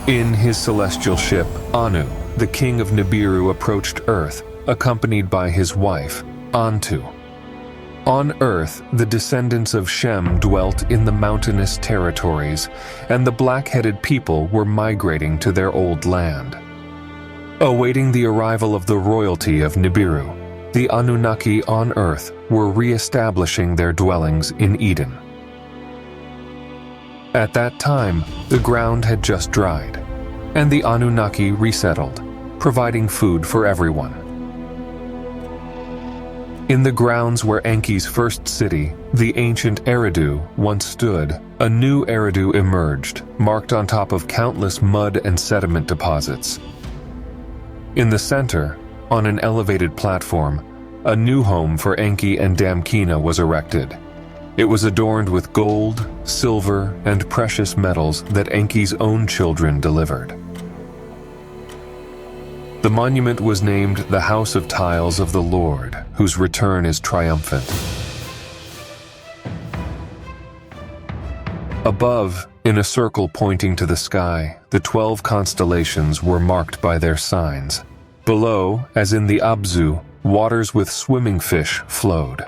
In his celestial ship, Anu, the king of Nibiru, approached Earth, accompanied by his wife, Antu. On Earth, the descendants of Shem dwelt in the mountainous territories, and the black-headed people were migrating to their old land. Awaiting the arrival of the royalty of Nibiru, the Anunnaki on Earth were re-establishing their dwellings in Eden. At that time, the ground had just dried, and the Anunnaki resettled, providing food for everyone. In the grounds where Enki's first city, the ancient Eridu, once stood, a new Eridu emerged, marked on top of countless mud and sediment deposits. In the center, on an elevated platform, a new home for Enki and Damkina was erected. It was adorned with gold, silver, and precious metals that Enki's own children delivered. The monument was named the House of Tiles of the Lord, whose return is triumphant. Above, in a circle pointing to the sky, the 12 constellations were marked by their signs. Below, as in the Abzu, waters with swimming fish flowed.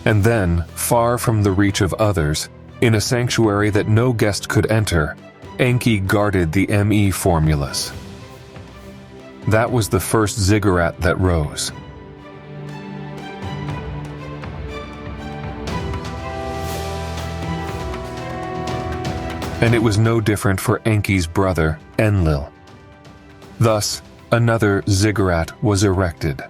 And then, far from the reach of others, in a sanctuary that no guest could enter, Enki guarded the ME formulas. That was the first ziggurat that rose. And it was no different for Enki's brother, Enlil. Thus, another ziggurat was erected.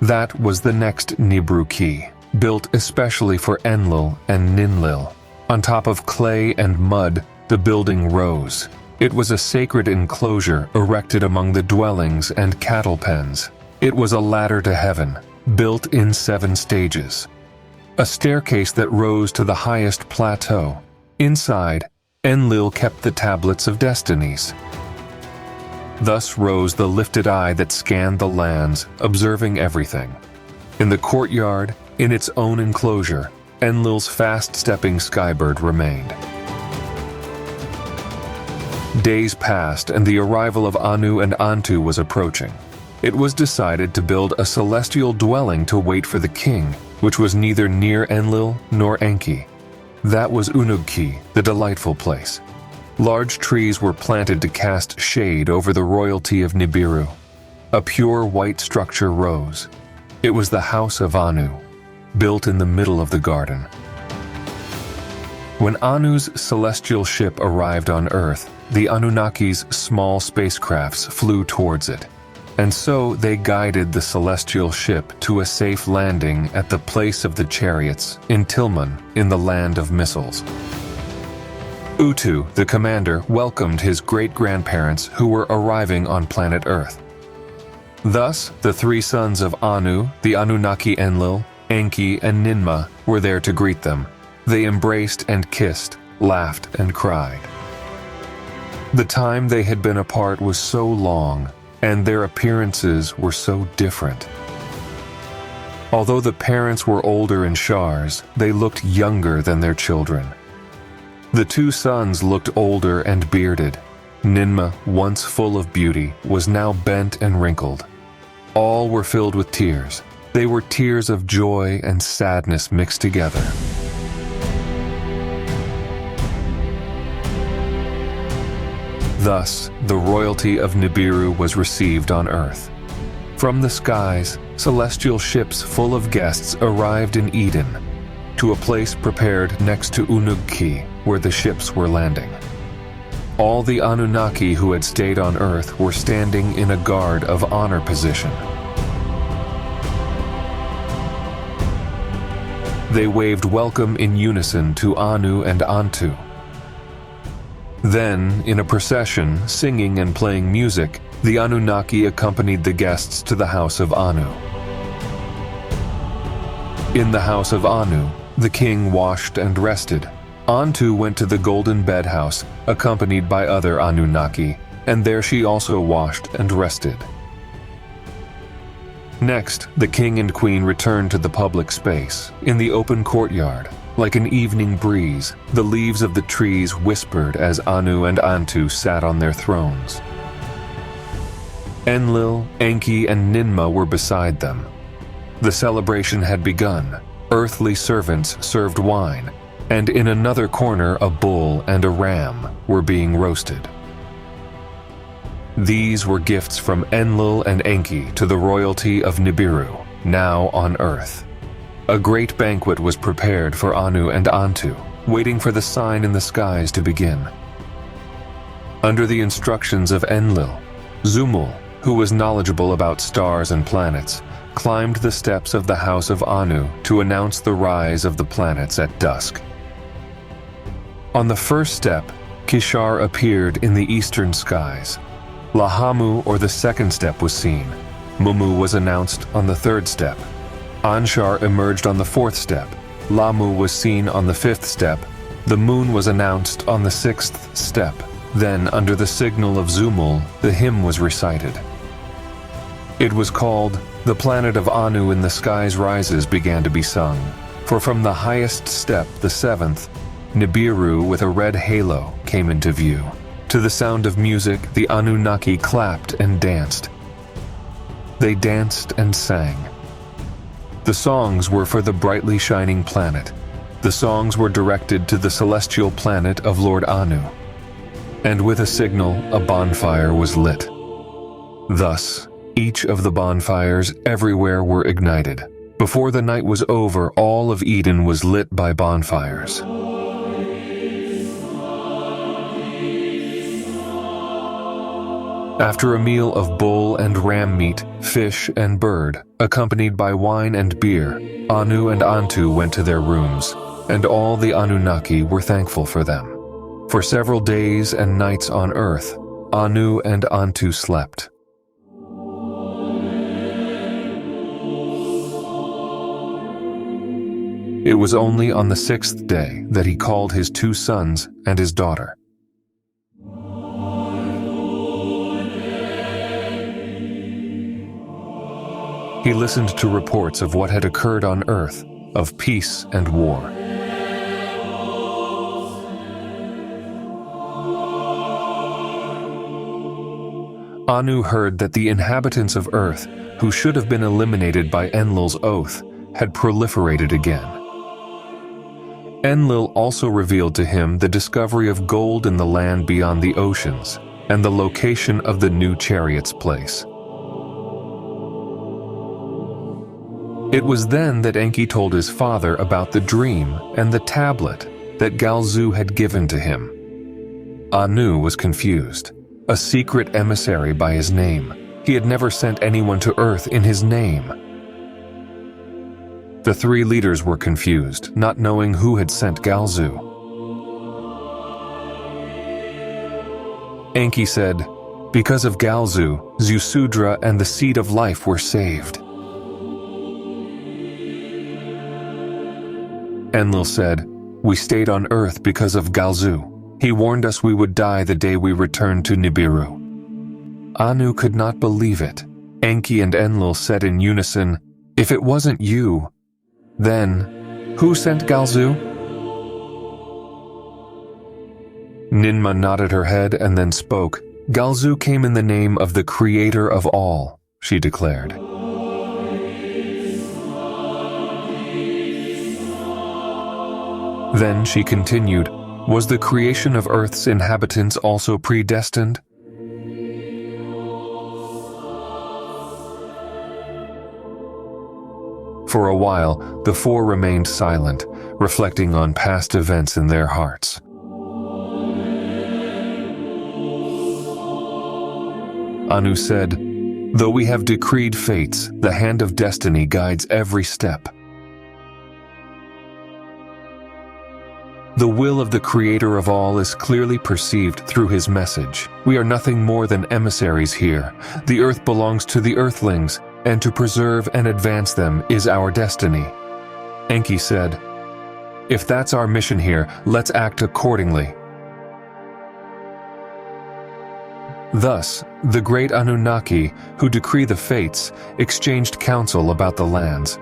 That was the next Nibru key, built especially for Enlil and Ninlil. On top of clay and mud, the building rose. It was a sacred enclosure erected among the dwellings and cattle pens. It was a ladder to heaven, built in 7 stages. A staircase that rose to the highest plateau. Inside, Enlil kept the tablets of destinies. Thus rose the lifted eye that scanned the lands, observing everything. In the courtyard, in its own enclosure, Enlil's fast-stepping skybird remained. Days passed and the arrival of Anu and Antu was approaching. It was decided to build a celestial dwelling to wait for the king, which was neither near Enlil nor Enki. That was Unugki, the delightful place. Large trees were planted to cast shade over the royalty of Nibiru. A pure white structure rose. It was the House of Anu, built in the middle of the garden. When Anu's celestial ship arrived on Earth, the Anunnaki's small spacecrafts flew towards it, and so they guided the celestial ship to a safe landing at the place of the chariots in Tilman, in the land of missiles. Utu, the commander, welcomed his great-grandparents who were arriving on planet Earth. Thus, the 3 sons of Anu, the Anunnaki Enlil, Enki, and Ninma, were there to greet them. They embraced and kissed, laughed and cried. The time they had been apart was so long, and their appearances were so different. Although the parents were older in Shars, they looked younger than their children. The 2 sons looked older and bearded. Ninma, once full of beauty, was now bent and wrinkled. All were filled with tears. They were tears of joy and sadness mixed together. Thus, the royalty of Nibiru was received on Earth. From the skies, celestial ships full of guests arrived in Eden, to a place prepared next to Unugki, where the ships were landing. All the Anunnaki who had stayed on Earth were standing in a guard of honor position. They waved welcome in unison to Anu and Antu. Then, in a procession, singing and playing music, the Anunnaki accompanied the guests to the house of Anu. In the house of Anu, the king washed and rested. Antu went to the golden bedhouse, accompanied by other Anunnaki, and there she also washed and rested. Next, the king and queen returned to the public space, in the open courtyard, Like an evening breeze, the leaves of the trees whispered as Anu and Antu sat on their thrones. Enlil, Enki, and Ninmah were beside them. The celebration had begun. Earthly servants served wine, and in another corner a bull and a ram were being roasted. These were gifts from Enlil and Enki to the royalty of Nibiru, now on Earth. A great banquet was prepared for Anu and Antu, waiting for the sign in the skies to begin. Under the instructions of Enlil, Zumul, who was knowledgeable about stars and planets, climbed the steps of the house of Anu to announce the rise of the planets at dusk. On the first step, Kishar appeared in the eastern skies. Lahamu, or the second step, was seen. Mumu was announced on the third step. Anshar emerged on the fourth step. Lamu was seen on the fifth step. The moon was announced on the sixth step. Then, under the signal of Zumul, the hymn was recited. It was called "The Planet of Anu in the Skies Rises" began to be sung, for from the highest step, the seventh, Nibiru with a red halo came into view. To the sound of music, the Anunnaki clapped and danced. They danced and sang. The songs were for the brightly shining planet. The songs were directed to the celestial planet of Lord Anu. And with a signal, a bonfire was lit. Thus, each of the bonfires everywhere were ignited. Before the night was over, all of Eden was lit by bonfires. After a meal of bull and ram meat, fish and bird, accompanied by wine and beer, Anu and Antu went to their rooms, and all the Anunnaki were thankful for them. For several days and nights on Earth, Anu and Antu slept. It was only on the sixth day that he called his two sons and his daughter. He listened to reports of what had occurred on Earth, of peace and war. Anu heard that the inhabitants of Earth, who should have been eliminated by Enlil's oath, had proliferated again. Enlil also revealed to him the discovery of gold in the land beyond the oceans, and the location of the new chariot's place. It was then that Enki told his father about the dream and the tablet that Galzu had given to him. Anu was confused. A secret emissary by his name. He had never sent anyone to Earth in his name. The three leaders were confused, not knowing who had sent Galzu. Enki said, "Because of Galzu, Zusudra and the Seed of Life were saved." Enlil said, "We stayed on Earth because of Galzu. He warned us we would die the day we returned to Nibiru." Anu could not believe it. Enki and Enlil said in unison, "If it wasn't you, then who sent Galzu?" Ninmah nodded her head and then spoke. "Galzu came in the name of the Creator of all," she declared. Then she continued, "Was the creation of Earth's inhabitants also predestined?" For a while, the four remained silent, reflecting on past events in their hearts. Anu said, "Though we have decreed fates, the hand of destiny guides every step. The will of the Creator of all is clearly perceived through his message. We are nothing more than emissaries here. The earth belongs to the earthlings, and to preserve and advance them is our destiny." Enki said, "If that's our mission here, let's act accordingly." Thus, the great Anunnaki, who decree the fates, exchanged counsel about the lands.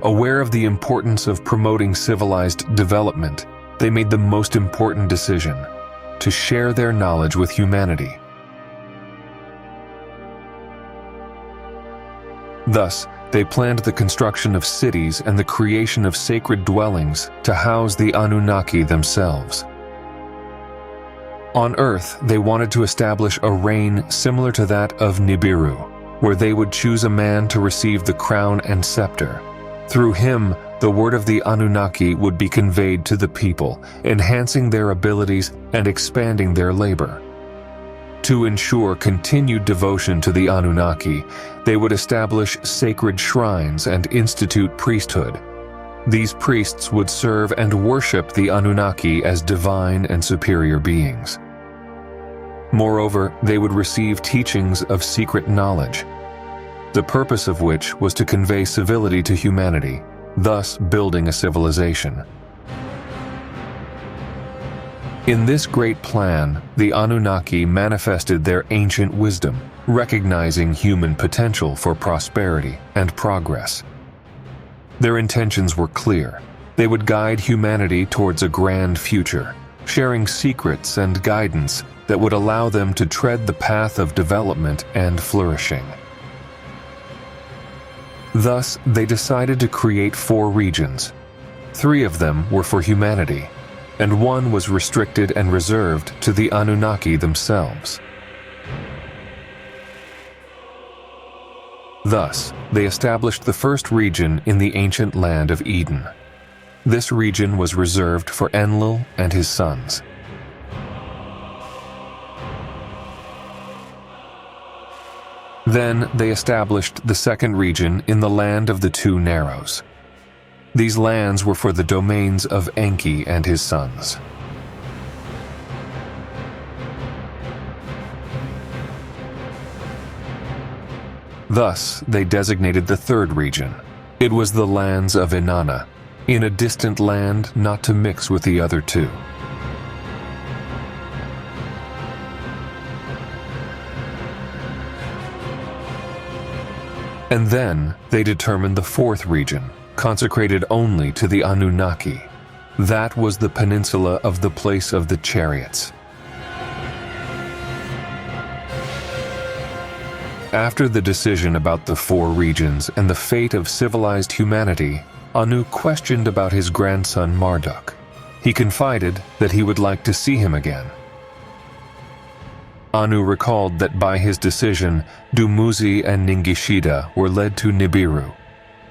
Aware of the importance of promoting civilized development, they made the most important decision: to share their knowledge with humanity. Thus, they planned the construction of cities and the creation of sacred dwellings to house the Anunnaki themselves. On Earth, they wanted to establish a reign similar to that of Nibiru, where they would choose a man to receive the crown and scepter. Through him, the word of the Anunnaki would be conveyed to the people, enhancing their abilities and expanding their labor. To ensure continued devotion to the Anunnaki, they would establish sacred shrines and institute priesthood. These priests would serve and worship the Anunnaki as divine and superior beings. Moreover, they would receive teachings of secret knowledge, the purpose of which was to convey civility to humanity, thus building a civilization. In this great plan, the Anunnaki manifested their ancient wisdom, recognizing human potential for prosperity and progress. Their intentions were clear. They would guide humanity towards a grand future, sharing secrets and guidance that would allow them to tread the path of development and flourishing. Thus, they decided to create 4 regions. 3 of them were for humanity, and 1 was restricted and reserved to the Anunnaki themselves. Thus, they established the first region in the ancient land of Eden. This region was reserved for Enlil and his sons. Then they established the second region in the land of the 2 Narrows. These lands were for the domains of Enki and his sons. Thus, they designated the third region. It was the lands of Inanna, in a distant land not to mix with the other 2. And then they determined the 4th region, consecrated only to the Anunnaki. That was the peninsula of the place of the chariots. After the decision about the 4 regions and the fate of civilized humanity, Anu questioned about his grandson Marduk. He confided that he would like to see him again. Anu recalled that by his decision, Dumuzi and Ningishida were led to Nibiru,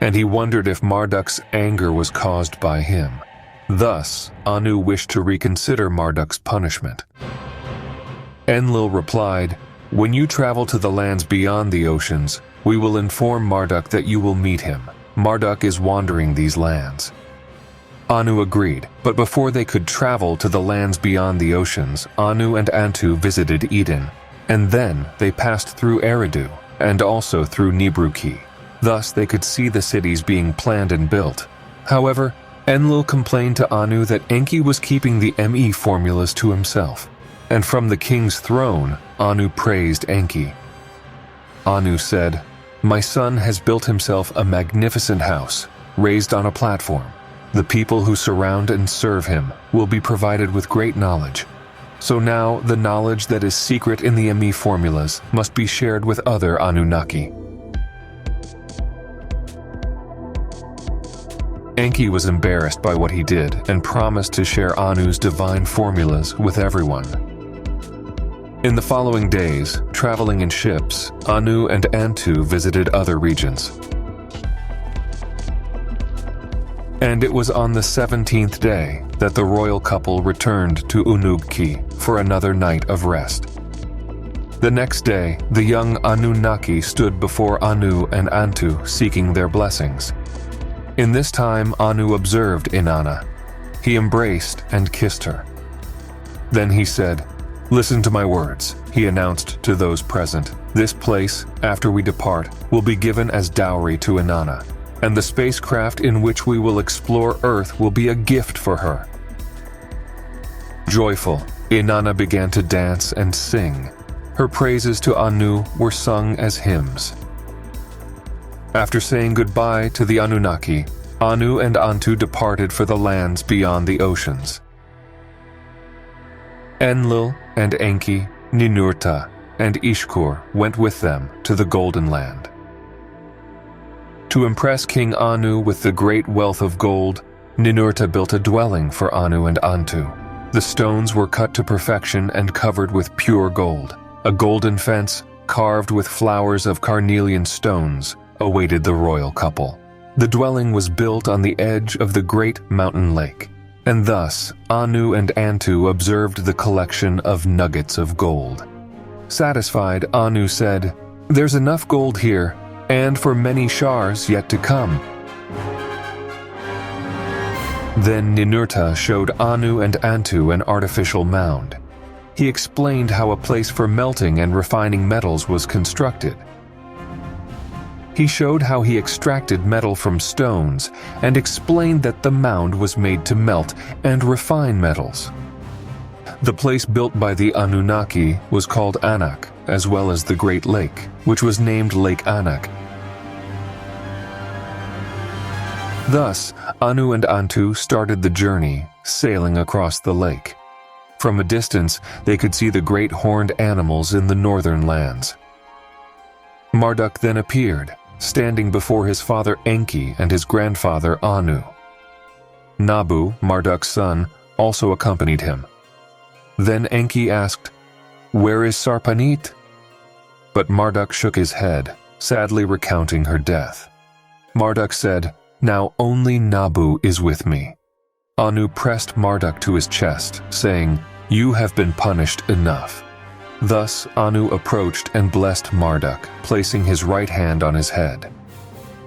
and he wondered if Marduk's anger was caused by him. Thus, Anu wished to reconsider Marduk's punishment. Enlil replied, "When you travel to the lands beyond the oceans, we will inform Marduk that you will meet him. Marduk is wandering these lands." Anu agreed, but before they could travel to the lands beyond the oceans, Anu and Antu visited Eden, and then they passed through Eridu and also through Nibruki. Thus they could see the cities being planned and built. However, Enlil complained to Anu that Enki was keeping the ME formulas to himself, and from the king's throne, Anu praised Enki. Anu said, "My son has built himself a magnificent house, raised on a platform. The people who surround and serve him will be provided with great knowledge. So now the knowledge that is secret in the ME formulas must be shared with other Anunnaki." Enki was embarrassed by what he did and promised to share Anu's divine formulas with everyone. In the following days, traveling in ships, Anu and Antu visited other regions. And it was on the 17th day that the royal couple returned to Unugki for another night of rest. The next day, the young Anunnaki stood before Anu and Antu seeking their blessings. In this time, Anu observed Inanna. He embraced and kissed her. Then he said, "Listen to my words," he announced to those present. "This place, after we depart, will be given as dowry to Inanna, and the spacecraft in which we will explore Earth will be a gift for her." Joyful, Inanna began to dance and sing. Her praises to Anu were sung as hymns. After saying goodbye to the Anunnaki, Anu and Antu departed for the lands beyond the oceans. Enlil and Enki, Ninurta, and Ishkur went with them to the Golden Land. To impress King Anu with the great wealth of gold, Ninurta built a dwelling for Anu and Antu. The stones were cut to perfection and covered with pure gold. A golden fence, carved with flowers of carnelian stones, awaited the royal couple. The dwelling was built on the edge of the great mountain lake, and thus Anu and Antu observed the collection of nuggets of gold. Satisfied, Anu said, "There's enough gold here, and for many shars yet to come." Then Ninurta showed Anu and Antu an artificial mound. He explained how a place for melting and refining metals was constructed. He showed how he extracted metal from stones and explained that the mound was made to melt and refine metals. The place built by the Anunnaki was called Anak, as well as the Great Lake, which was named Lake Anak. Thus, Anu and Antu started the journey, sailing across the lake. From a distance, they could see the great horned animals in the northern lands. Marduk then appeared, standing before his father Enki and his grandfather Anu. Nabu, Marduk's son, also accompanied him. Then Enki asked, "Where is Sarpanit?" But Marduk shook his head, sadly recounting her death. Marduk said, "Now only Nabu is with me." Anu pressed Marduk to his chest, saying, "You have been punished enough." Thus Anu approached and blessed Marduk, placing his right hand on his head.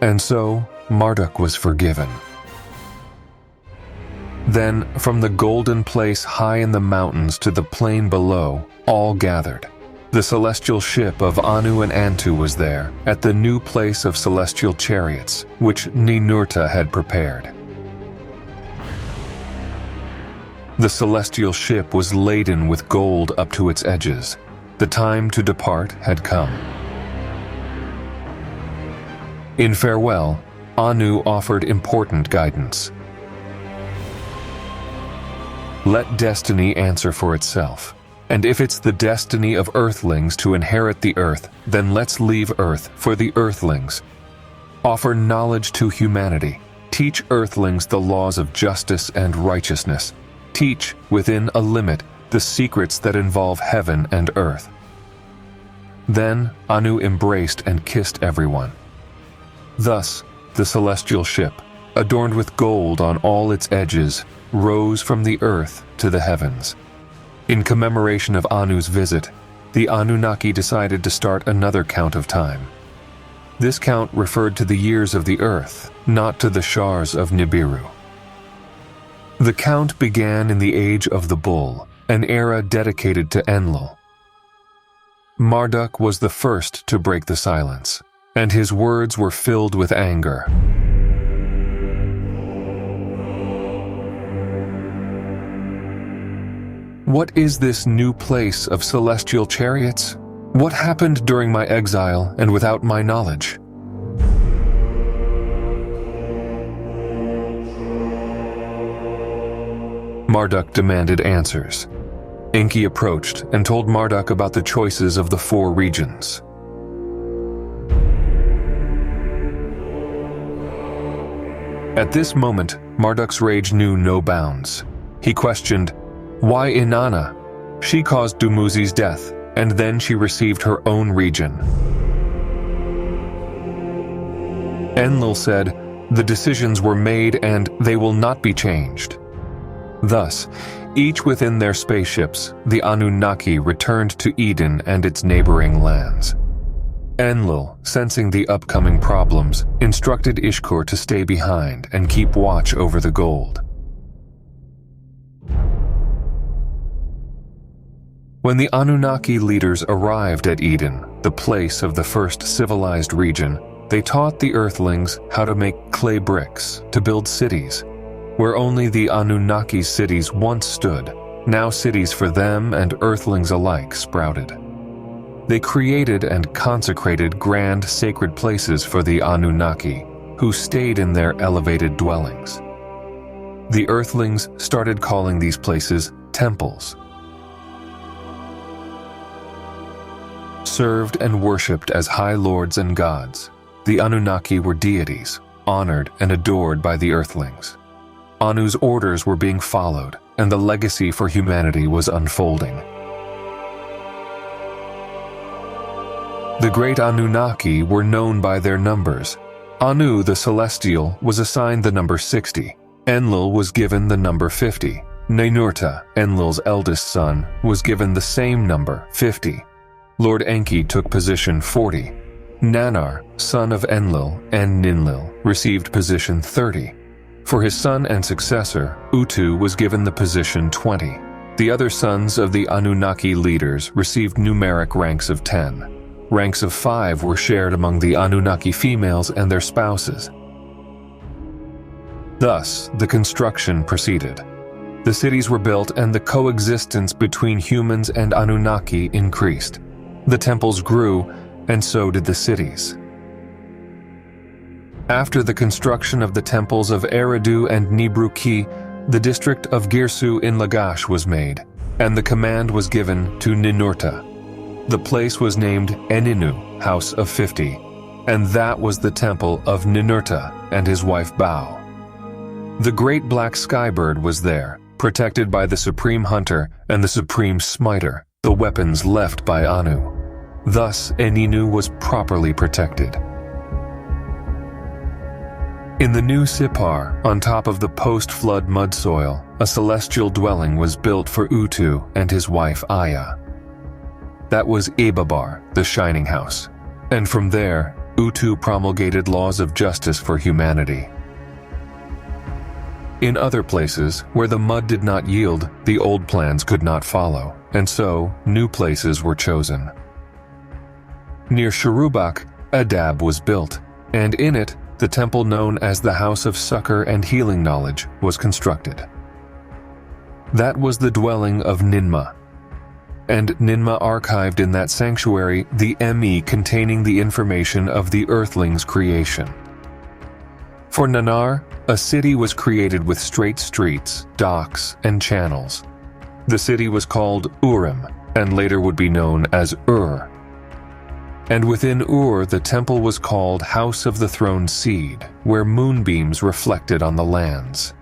And so Marduk was forgiven. Then, from the golden place high in the mountains to the plain below, all gathered. The celestial ship of Anu and Antu was there, at the new place of celestial chariots, which Ninurta had prepared. The celestial ship was laden with gold up to its edges. The time to depart had come. In farewell, Anu offered important guidance. Let destiny answer for itself. And if it's the destiny of Earthlings to inherit the Earth, then let's leave Earth for the Earthlings. Offer knowledge to humanity. Teach Earthlings the laws of justice and righteousness. Teach, within a limit, the secrets that involve heaven and earth. Then Anu embraced and kissed everyone. Thus, the celestial ship, adorned with gold on all its edges, rose from the earth to the heavens. In commemoration of Anu's visit, the Anunnaki decided to start another count of time. This count referred to the years of the earth, not to the shars of Nibiru. The count began in the age of the bull, an era dedicated to Enlil. Marduk was the first to break the silence, and his words were filled with anger. What is this new place of celestial chariots? What happened during my exile and without my knowledge? Marduk demanded answers. Enki approached and told Marduk about the choices of the 4 regions. At this moment, Marduk's rage knew no bounds. He questioned, "Why Inanna? She caused Dumuzi's death, and then she received her own region." Enlil said, "The decisions were made and they will not be changed." Thus, each within their spaceships, the Anunnaki returned to Eden and its neighboring lands. Enlil, sensing the upcoming problems, instructed Ishkur to stay behind and keep watch over the gold. When the Anunnaki leaders arrived at Eden, the place of the first civilized region, they taught the Earthlings how to make clay bricks to build cities. Where only the Anunnaki cities once stood, now cities for them and Earthlings alike sprouted. They created and consecrated grand sacred places for the Anunnaki, who stayed in their elevated dwellings. The Earthlings started calling these places temples. Served and worshipped as high lords and gods, the Anunnaki were deities, honored and adored by the Earthlings. Anu's orders were being followed, and the legacy for humanity was unfolding. The great Anunnaki were known by their numbers. Anu the Celestial was assigned the number 60. Enlil was given the number 50. Ninurta, Enlil's eldest son, was given the same number, 50. Lord Enki took position 40. Nannar, son of Enlil and Ninlil, received position 30. For his son and successor, Utu was given the position 20. The other sons of the Anunnaki leaders received numeric ranks of 10. Ranks of 5 were shared among the Anunnaki females and their spouses. Thus, the construction proceeded. The cities were built and the coexistence between humans and Anunnaki increased. The temples grew, and so did the cities. After the construction of the temples of Eridu and Nibruki, the district of Girsu in Lagash was made, and the command was given to Ninurta. The place was named Eninu, House of 50, and that was the temple of Ninurta and his wife Bau. The great black skybird was there, protected by the Supreme Hunter and the Supreme Smiter, the weapons left by Anu. Thus, Eninu was properly protected. In the new Sipar, on top of the post-flood mud soil, a celestial dwelling was built for Utu and his wife Aya. That was Ibabar, the Shining House, and from there, Utu promulgated laws of justice for humanity. In other places, where the mud did not yield, the old plans could not follow, and so new places were chosen. Near Shurubak, Adab was built, and in it, the temple known as the House of Succor and Healing Knowledge was constructed. That was the dwelling of Ninma, and Ninma archived in that sanctuary the ME containing the information of the Earthlings' creation. For Nannar, a city was created with straight streets, docks, and channels. The city was called Urim, and later would be known as Ur. And within Ur, the temple was called House of the Throned Seed, where moonbeams reflected on the lands.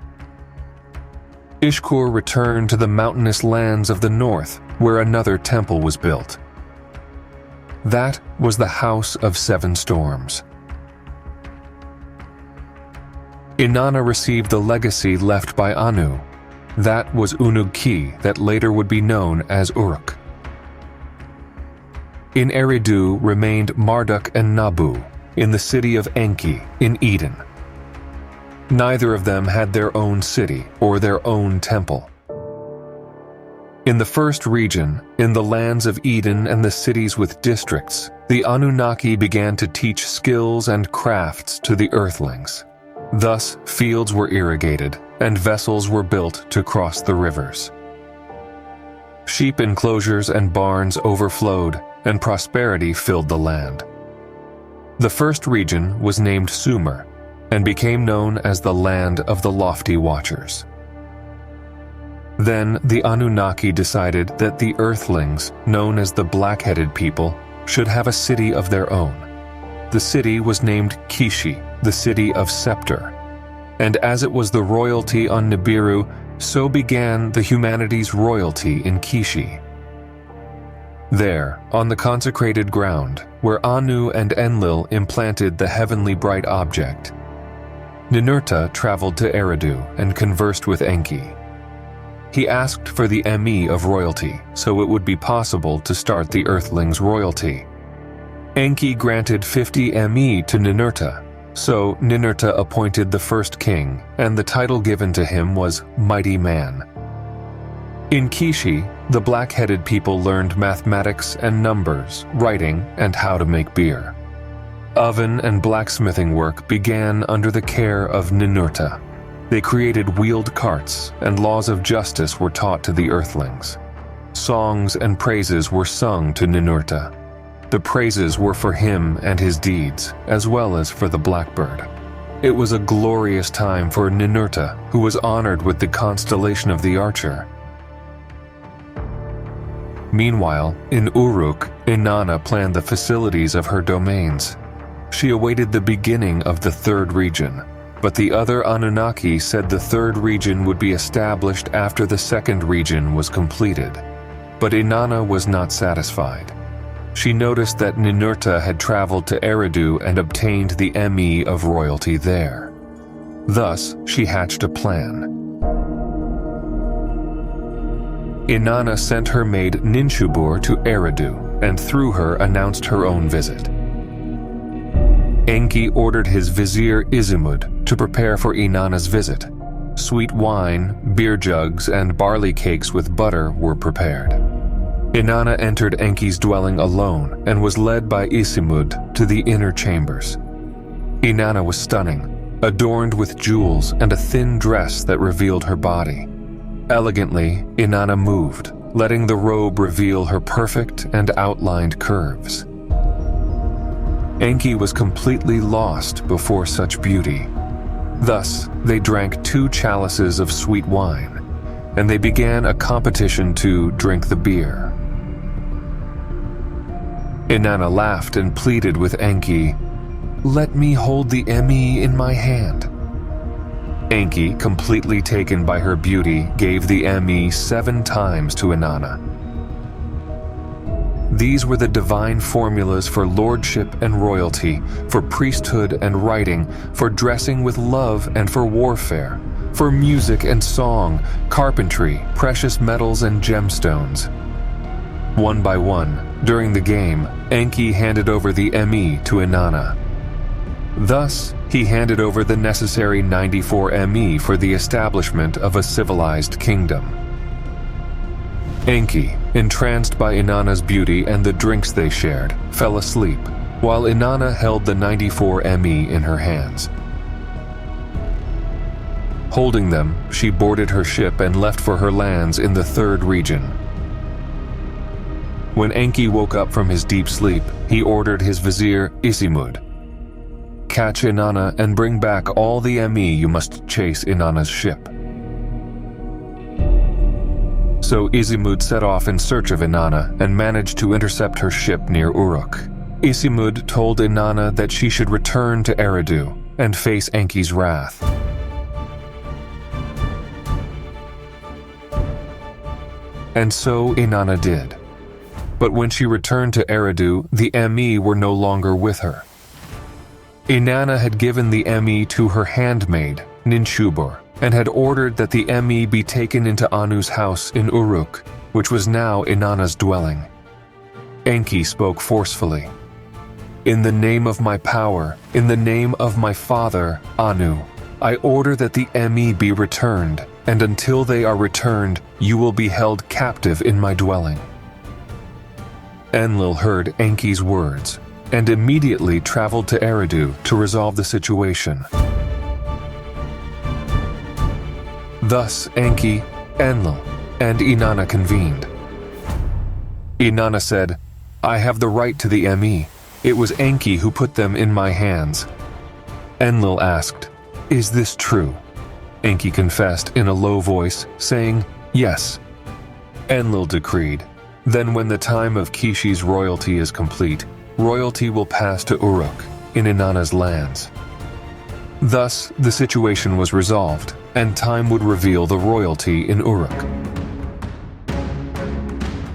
Ishkur returned to the mountainous lands of the north, where another temple was built. That was the House of Seven Storms. Inanna received the legacy left by Anu. That was Unug-Ki that later would be known as Uruk. In Eridu remained Marduk and Nabu, in the city of Enki, in Eden. Neither of them had their own city or their own temple. In the first region, in the lands of Eden and the cities with districts, the Anunnaki began to teach skills and crafts to the Earthlings. Thus, fields were irrigated, and vessels were built to cross the rivers. Sheep enclosures and barns overflowed, and prosperity filled the land. The first region was named Sumer, and became known as the Land of the Lofty Watchers. Then the Anunnaki decided that the Earthlings, known as the Black-Headed People, should have a city of their own. The city was named Kishi, the City of Scepter. And as it was the royalty on Nibiru, so began the humanity's royalty in Kishi. There, on the consecrated ground, where Anu and Enlil implanted the heavenly bright object, Ninurta traveled to Eridu and conversed with Enki. He asked for the ME of royalty, so it would be possible to start the Earthlings' royalty. Enki granted 50 ME to Ninurta, so Ninurta appointed the first king, and the title given to him was Mighty Man. In Kishi, the black-headed people learned mathematics and numbers, writing, and how to make beer. Oven and blacksmithing work began under the care of Ninurta. They created wheeled carts, and laws of justice were taught to the Earthlings. Songs and praises were sung to Ninurta. The praises were for him and his deeds, as well as for the blackbird. It was a glorious time for Ninurta, who was honored with the constellation of the Archer. Meanwhile, in Uruk, Inanna planned the facilities of her domains. She awaited the beginning of the third region, but the other Anunnaki said the third region would be established after the second region was completed. But Inanna was not satisfied. She noticed that Ninurta had traveled to Eridu and obtained the ME of royalty there. Thus, she hatched a plan. Inanna sent her maid Ninshubur to Eridu, and through her announced her own visit. Enki ordered his vizier Izimud to prepare for Inanna's visit. Sweet wine, beer jugs, and barley cakes with butter were prepared. Inanna entered Enki's dwelling alone and was led by Izimud to the inner chambers. Inanna was stunning, adorned with jewels and a thin dress that revealed her body. Elegantly, Inanna moved, letting the robe reveal her perfect and outlined curves. Enki was completely lost before such beauty. Thus, they drank 2 chalices of sweet wine, and they began a competition to drink the beer. Inanna laughed and pleaded with Enki, "Let me hold the ME in my hand." Enki, completely taken by her beauty, gave the ME 7 times to Inanna. These were the divine formulas for lordship and royalty, for priesthood and writing, for dressing with love and for warfare, for music and song, carpentry, precious metals and gemstones. One by one, during the game, Enki handed over the ME to Inanna. Thus, he handed over the necessary 94 ME for the establishment of a civilized kingdom. Enki, entranced by Inanna's beauty and the drinks they shared, fell asleep, while Inanna held the 94 ME in her hands. Holding them, she boarded her ship and left for her lands in the third region. When Enki woke up from his deep sleep, he ordered his vizier Izimud, "Catch Inanna and bring back all the ME you must chase Inanna's ship." So Izimud set off in search of Inanna and managed to intercept her ship near Uruk. Izimud told Inanna that she should return to Eridu and face Enki's wrath. And so Inanna did. But when she returned to Eridu, the ME were no longer with her. Inanna had given the ME to her handmaid, Ninshubur, and had ordered that the ME be taken into Anu's house in Uruk, which was now Inanna's dwelling. Enki spoke forcefully. "In the name of my power, in the name of my father, Anu, I order that the ME be returned, and until they are returned, you will be held captive in my dwelling." Enlil heard Enki's words, and immediately traveled to Eridu to resolve the situation. Thus Enki, Enlil, and Inanna convened. Inanna said, "I have the right to the ME. It was Enki who put them in my hands." Enlil asked, "Is this true?" Enki confessed in a low voice, saying, "Yes." Enlil decreed, "Then when the time of Kishi's royalty is complete, royalty will pass to Uruk, in Inanna's lands." Thus, the situation was resolved, and time would reveal the royalty in Uruk.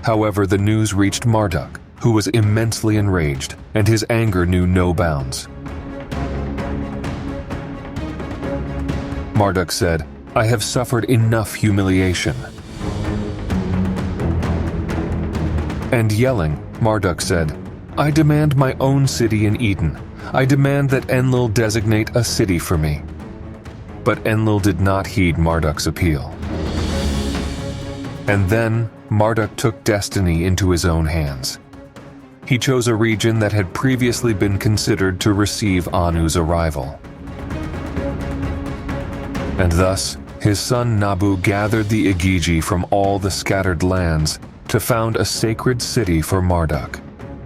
However, the news reached Marduk, who was immensely enraged, and his anger knew no bounds. Marduk said, "I have suffered enough humiliation." And yelling, Marduk said, "I demand my own city in Eden. I demand that Enlil designate a city for me." But Enlil did not heed Marduk's appeal. And then Marduk took destiny into his own hands. He chose a region that had previously been considered to receive Anu's arrival. And thus, his son Nabu gathered the Igigi from all the scattered lands to found a sacred city for Marduk,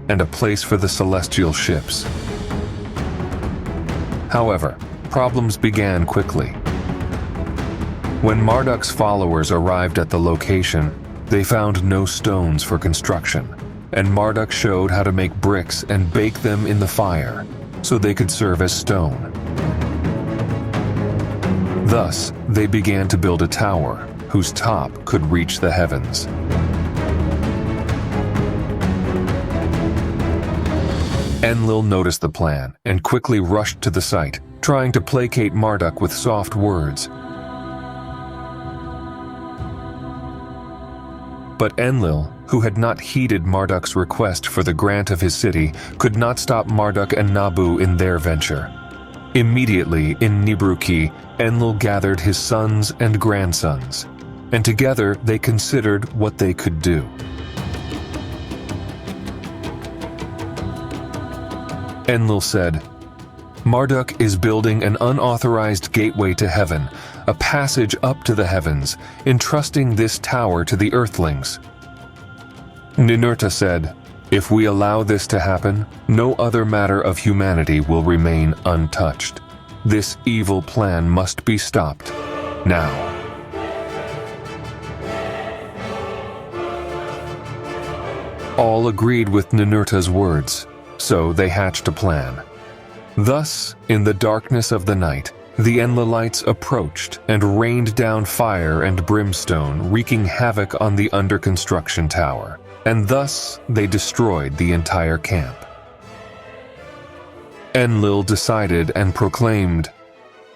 and a place for the celestial ships. However, problems began quickly. When Marduk's followers arrived at the location, they found no stones for construction, and Marduk showed how to make bricks and bake them in the fire so they could serve as stone. Thus, they began to build a tower whose top could reach the heavens. Enlil noticed the plan and quickly rushed to the site, trying to placate Marduk with soft words. But Enlil, who had not heeded Marduk's request for the grant of his city, could not stop Marduk and Nabu in their venture. Immediately in Nibruki, Enlil gathered his sons and grandsons, and together they considered what they could do. Enlil said, "Marduk is building an unauthorized gateway to heaven, a passage up to the heavens, entrusting this tower to the earthlings." Ninurta said, "If we allow this to happen, no other matter of humanity will remain untouched. This evil plan must be stopped now." All agreed with Ninurta's words, so they hatched a plan. Thus, in the darkness of the night, the Enlilites approached and rained down fire and brimstone, wreaking havoc on the under-construction tower, and thus they destroyed the entire camp. Enlil decided and proclaimed,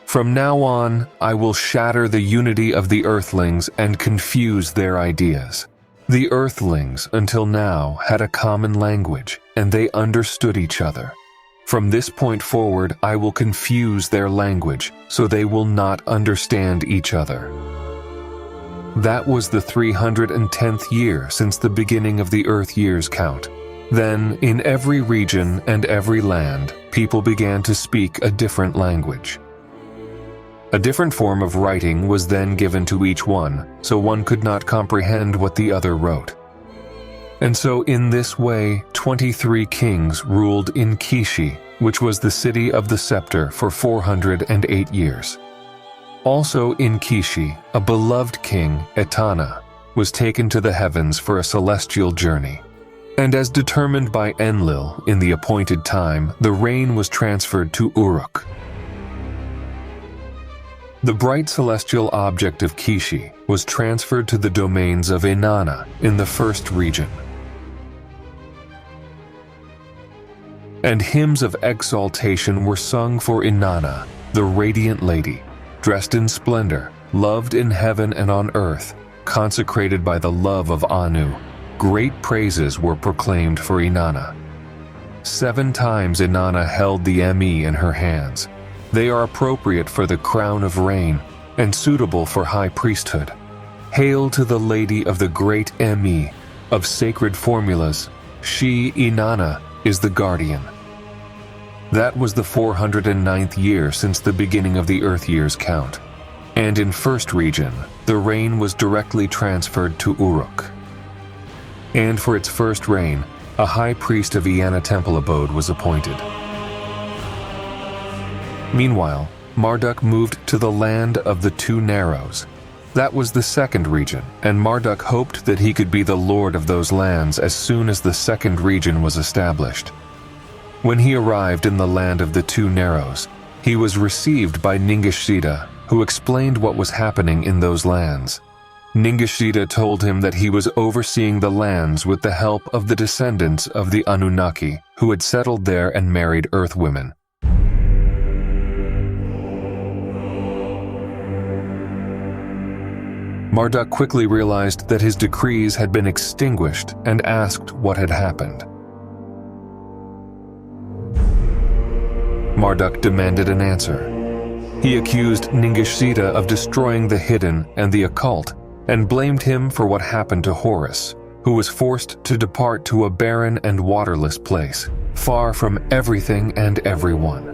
"From now on, I will shatter the unity of the Earthlings and confuse their ideas." The Earthlings, until now, had a common language, and they understood each other. From this point forward, I will confuse their language, so they will not understand each other. That was the 310th year since the beginning of the Earth years count. Then, in every region and every land, people began to speak a different language. A different form of writing was then given to each one, so one could not comprehend what the other wrote. And so in this way, 23 kings ruled in Kishi, which was the city of the scepter, for 408 years. Also in Kishi, a beloved king, Etana, was taken to the heavens for a celestial journey. And as determined by Enlil in the appointed time, the reign was transferred to Uruk. The bright celestial object of Kishi was transferred to the domains of Inanna in the first region. And hymns of exaltation were sung for Inanna, the radiant lady, dressed in splendor, loved in heaven and on earth, consecrated by the love of Anu. Great praises were proclaimed for Inanna. 7 times Inanna held the Emi in her hands. They are appropriate for the crown of rain and suitable for high priesthood. Hail to the lady of the great Emi, of sacred formulas. She, Inanna, is the guardian. That was the 409th year since the beginning of the Earth years count. And in first region, the reign was directly transferred to Uruk. And for its first reign, a high priest of Eanna temple abode was appointed. Meanwhile, Marduk moved to the land of the Two Narrows. That was the second region, and Marduk hoped that he could be the lord of those lands as soon as the second region was established. When he arrived in the land of the Two Narrows, he was received by Ningishita, who explained what was happening in those lands. Ningishita told him that he was overseeing the lands with the help of the descendants of the Anunnaki, who had settled there and married earth women. Marduk quickly realized that his decrees had been extinguished and asked what had happened. Marduk demanded an answer. He accused Ningishita of destroying the hidden and the occult and blamed him for what happened to Horus, who was forced to depart to a barren and waterless place, far from everything and everyone.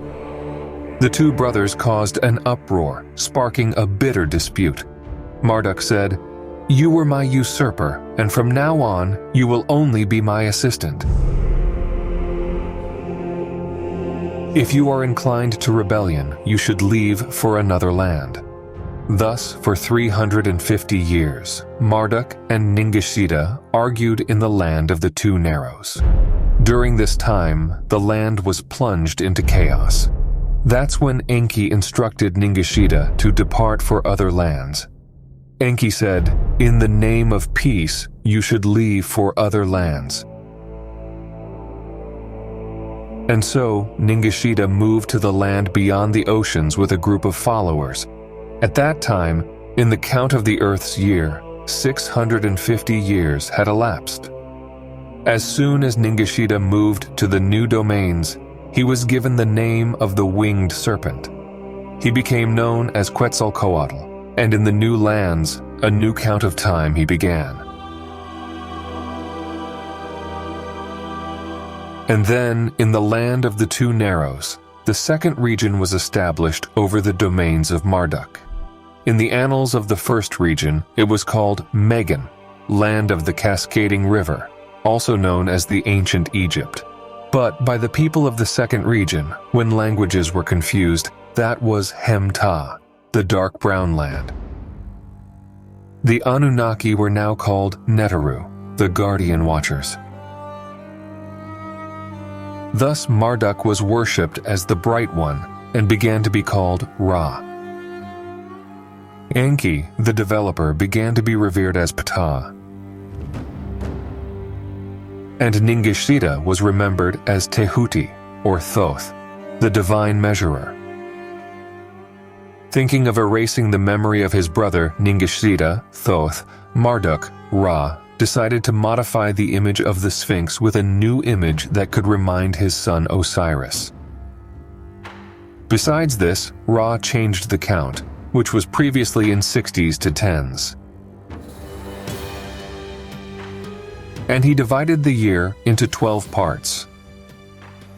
The two brothers caused an uproar, sparking a bitter dispute. Marduk said, "You were my usurper, and from now on, you will only be my assistant." If you are inclined to rebellion, you should leave for another land. Thus, for 350 years, Marduk and Ningishita argued in the land of the Two Narrows. During this time, the land was plunged into chaos. That's when Enki instructed Ningishita to depart for other lands. Enki said, "In the name of peace, you should leave for other lands." And so, Ningishita moved to the land beyond the oceans with a group of followers. At that time, in the count of the Earth's year, 650 years had elapsed. As soon as Ningishita moved to the new domains, he was given the name of the Winged Serpent. He became known as Quetzalcoatl, and in the new lands, a new count of time he began. And then, in the land of the Two Narrows, the second region was established over the domains of Marduk. In the annals of the first region, it was called Megan, land of the cascading river, also known as the ancient Egypt. But by the people of the second region, when languages were confused, that was Hemta, the dark brown land. The Anunnaki were now called Neteru, the guardian watchers. Thus Marduk was worshipped as the Bright One and began to be called Ra. Enki, the developer, began to be revered as Ptah. And Ningishita was remembered as Tehuti, or Thoth, the divine measurer. Thinking of erasing the memory of his brother Ningishita, Thoth, Marduk, Ra, decided to modify the image of the Sphinx with a new image that could remind his son Osiris. Besides this, Ra changed the count, which was previously in 60s to 10s. And he divided the year into 12 parts.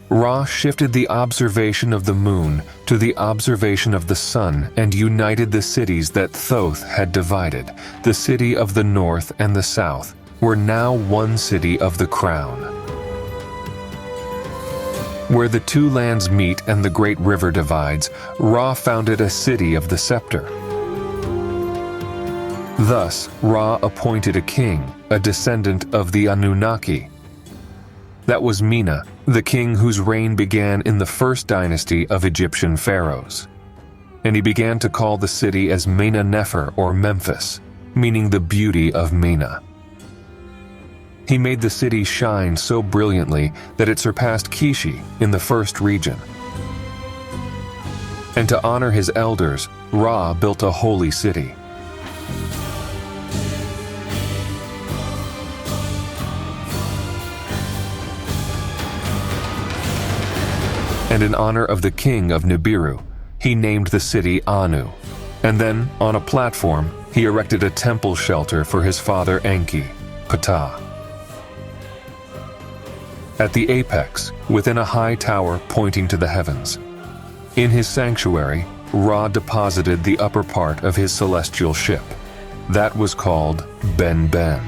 Ra shifted the observation of the moon to the observation of the sun and united the cities that Thoth had divided. The city of the north and the south were now one city of the crown. Where the two lands meet and the great river divides, Ra founded a city of the scepter. Thus, Ra appointed a king, a descendant of the Anunnaki. That was Mina, the king whose reign began in the first dynasty of Egyptian pharaohs. And he began to call the city as Mena Nefer, or Memphis, meaning the beauty of Mena. He made the city shine so brilliantly that it surpassed Kishi in the first region. And to honor his elders, Ra built a holy city. And in honor of the king of Nibiru, he named the city Anu. And then, on a platform, he erected a temple shelter for his father Enki, Ptah. At the apex, within a high tower pointing to the heavens, in his sanctuary, Ra deposited the upper part of his celestial ship. That was called Ben-Ben.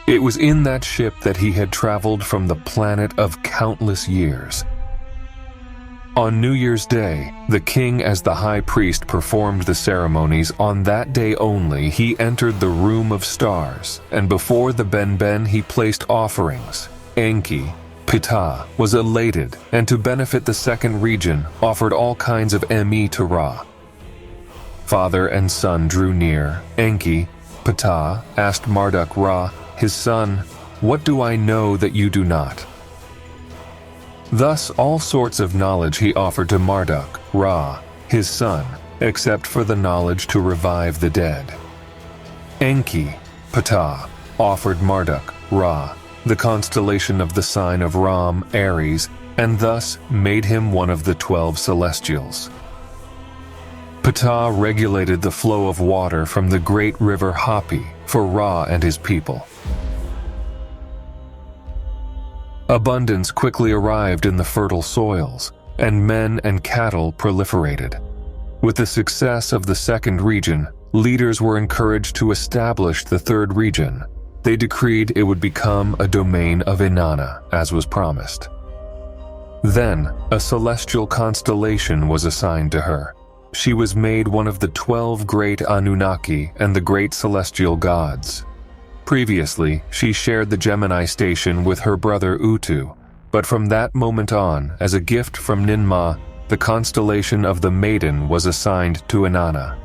It was in that ship that he had traveled from the planet of countless years. On New Year's Day, the king as the high priest performed the ceremonies. On that day only, he entered the room of stars, and before the Ben-Ben he placed offerings. Enki, Ptah, was elated, and to benefit the second region, offered all kinds of emi to Ra. Father and son drew near. Enki, Ptah, asked Marduk Ra, his son, "What do I know that you do not?" Thus all sorts of knowledge he offered to Marduk, Ra, his son, except for the knowledge to revive the dead. Enki, Ptah, offered Marduk, Ra, the constellation of the sign of Ram, Aries, and thus made him one of the 12 celestials. Ptah regulated the flow of water from the great river Hapi for Ra and his people. Abundance quickly arrived in the fertile soils, and men and cattle proliferated. With the success of the second region, leaders were encouraged to establish the third region. They decreed it would become a domain of Inanna, as was promised. Then, a celestial constellation was assigned to her. She was made one of the 12 great Anunnaki and the great celestial gods. Previously, she shared the Gemini station with her brother Utu, but from that moment on, as a gift from Ninmah, the constellation of the Maiden was assigned to Inanna.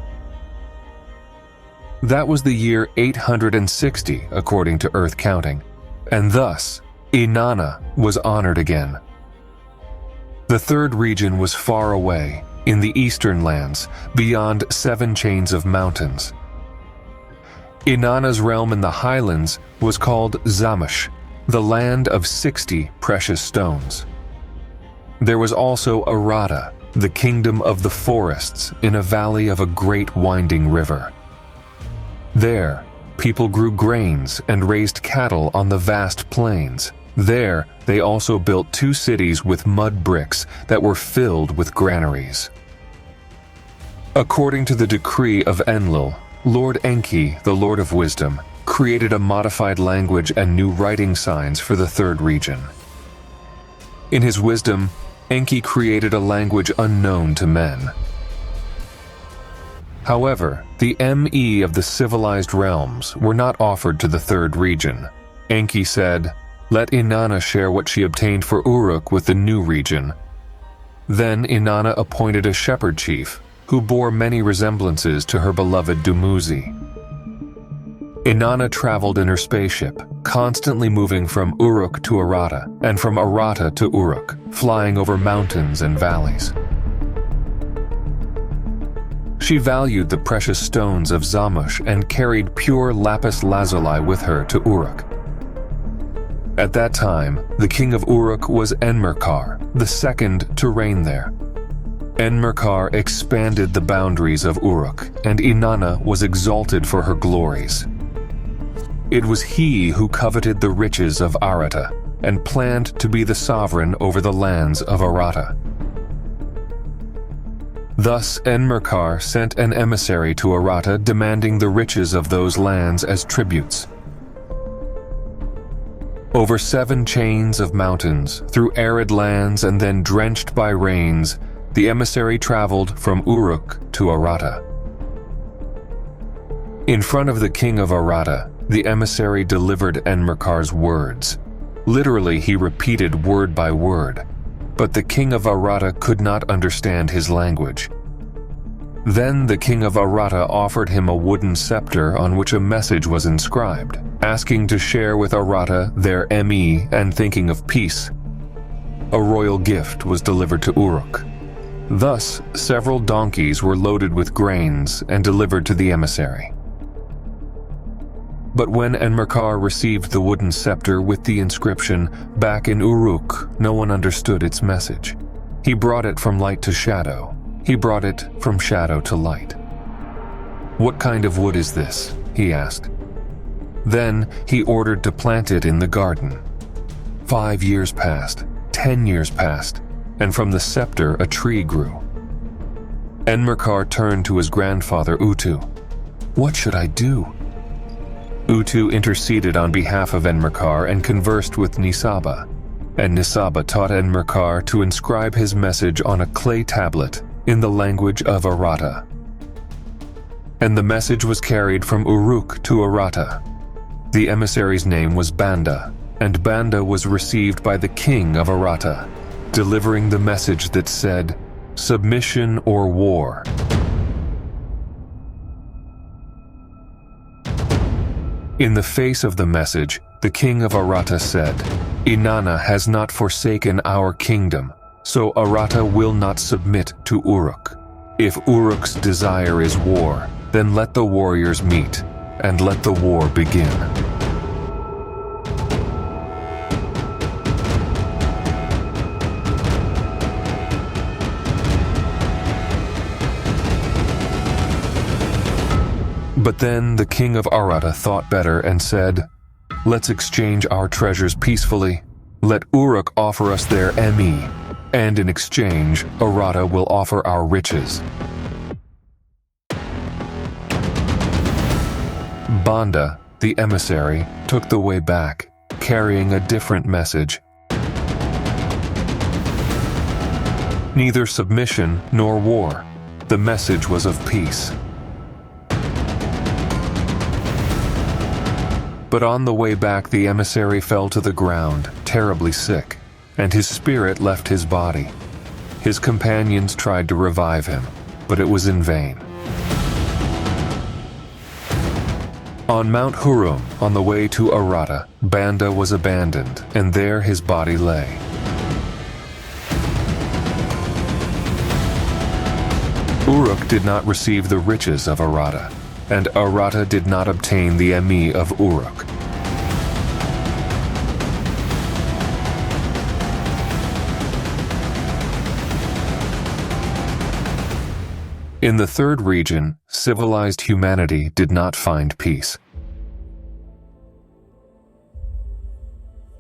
That was the year 860 according to Earth counting, and thus, Inanna was honored again. The third region was far away, in the eastern lands, beyond 7 chains of mountains. Inanna's realm in the highlands was called Zamush, the land of 60 precious stones. There was also Arata, the kingdom of the forests in a valley of a great winding river. There, people grew grains and raised cattle on the vast plains. There, they also built 2 cities with mud bricks that were filled with granaries. According to the decree of Enlil, Lord Enki, the Lord of Wisdom, created a modified language and new writing signs for the third region. In his wisdom, Enki created a language unknown to men. However, the ME of the civilized realms were not offered to the third region. Enki said, "Let Inanna share what she obtained for Uruk with the new region." Then Inanna appointed a shepherd chief, who bore many resemblances to her beloved Dumuzi. Inanna traveled in her spaceship, constantly moving from Uruk to Arata, and from Arata to Uruk, flying over mountains and valleys. She valued the precious stones of Zamush and carried pure lapis lazuli with her to Uruk. At that time, the king of Uruk was Enmerkar, the second to reign there. Enmerkar expanded the boundaries of Uruk, and Inanna was exalted for her glories. It was he who coveted the riches of Arata and planned to be the sovereign over the lands of Arata. Thus, Enmerkar sent an emissary to Arata demanding the riches of those lands as tributes. Over 7 chains of mountains, through arid lands and then drenched by rains, the emissary traveled from Uruk to Arata. In front of the king of Arata, the emissary delivered Enmerkar's words. Literally, he repeated word by word, but the king of Arata could not understand his language. Then the king of Arata offered him a wooden scepter on which a message was inscribed, asking to share with Arata their ME and thinking of peace. A royal gift was delivered to Uruk. Thus, several donkeys were loaded with grains and delivered to the emissary. But when Enmerkar received the wooden scepter with the inscription, "Back in Uruk," no one understood its message. He brought it from light to shadow. He brought it from shadow to light. "What kind of wood is this?" he asked. Then he ordered to plant it in the garden. 5 years passed, 10 years passed, and from the scepter a tree grew. Enmerkar turned to his grandfather Utu. "What should I do?" Utu interceded on behalf of Enmerkar and conversed with Nisaba, and Nisaba taught Enmerkar to inscribe his message on a clay tablet in the language of Arata. And the message was carried from Uruk to Arata. The emissary's name was Banda, and Banda was received by the king of Arata, delivering the message that said, "Submission or war." In the face of the message, the king of Arata said, "Inanna has not forsaken our kingdom, so Arata will not submit to Uruk. If Uruk's desire is war, then let the warriors meet, and let the war begin." But then the king of Arata thought better and said, "Let's exchange our treasures peacefully. Let Uruk offer us their ME, and in exchange, Arata will offer our riches." Banda, the emissary, took the way back, carrying a different message. Neither submission nor war. The message was of peace. But on the way back, the emissary fell to the ground, terribly sick, and his spirit left his body. His companions tried to revive him, but it was in vain. On Mount Hurum, on the way to Arata, Banda was abandoned, and there his body lay. Uruk did not receive the riches of Arata, and Arata did not obtain the Emi of Uruk. In the third region, civilized humanity did not find peace.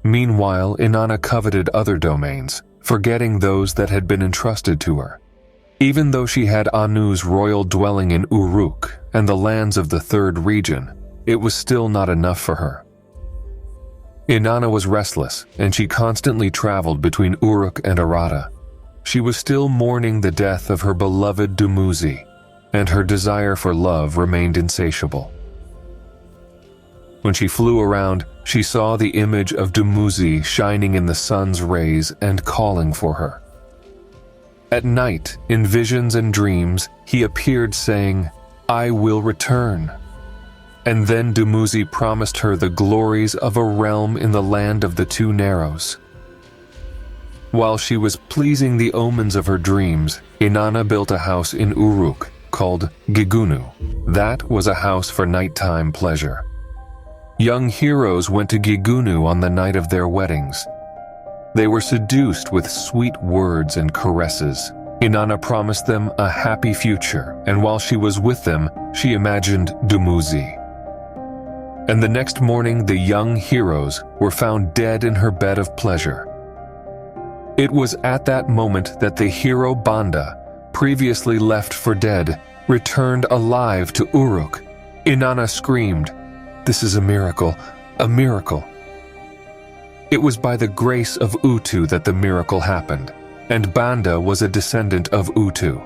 Meanwhile, Inanna coveted other domains, forgetting those that had been entrusted to her. Even though she had Anu's royal dwelling in Uruk and the lands of the third region, it was still not enough for her. Inanna was restless, and she constantly traveled between Uruk and Arata. She was still mourning the death of her beloved Dumuzi, and her desire for love remained insatiable. When she flew around, she saw the image of Dumuzi shining in the sun's rays and calling for her. At night, in visions and dreams, he appeared saying, "I will return." And then Dumuzi promised her the glories of a realm in the land of the Two Narrows. While she was pleasing the omens of her dreams, Inanna built a house in Uruk called Gigunu. That was a house for nighttime pleasure. Young heroes went to Gigunu on the night of their weddings. They were seduced with sweet words and caresses. Inanna promised them a happy future, and while she was with them, she imagined Dumuzi. And the next morning, the young heroes were found dead in her bed of pleasure. It was at that moment that the hero Banda, previously left for dead, returned alive to Uruk. Inanna screamed, "This is a miracle, a miracle." It was by the grace of Utu that the miracle happened, and Banda was a descendant of Utu.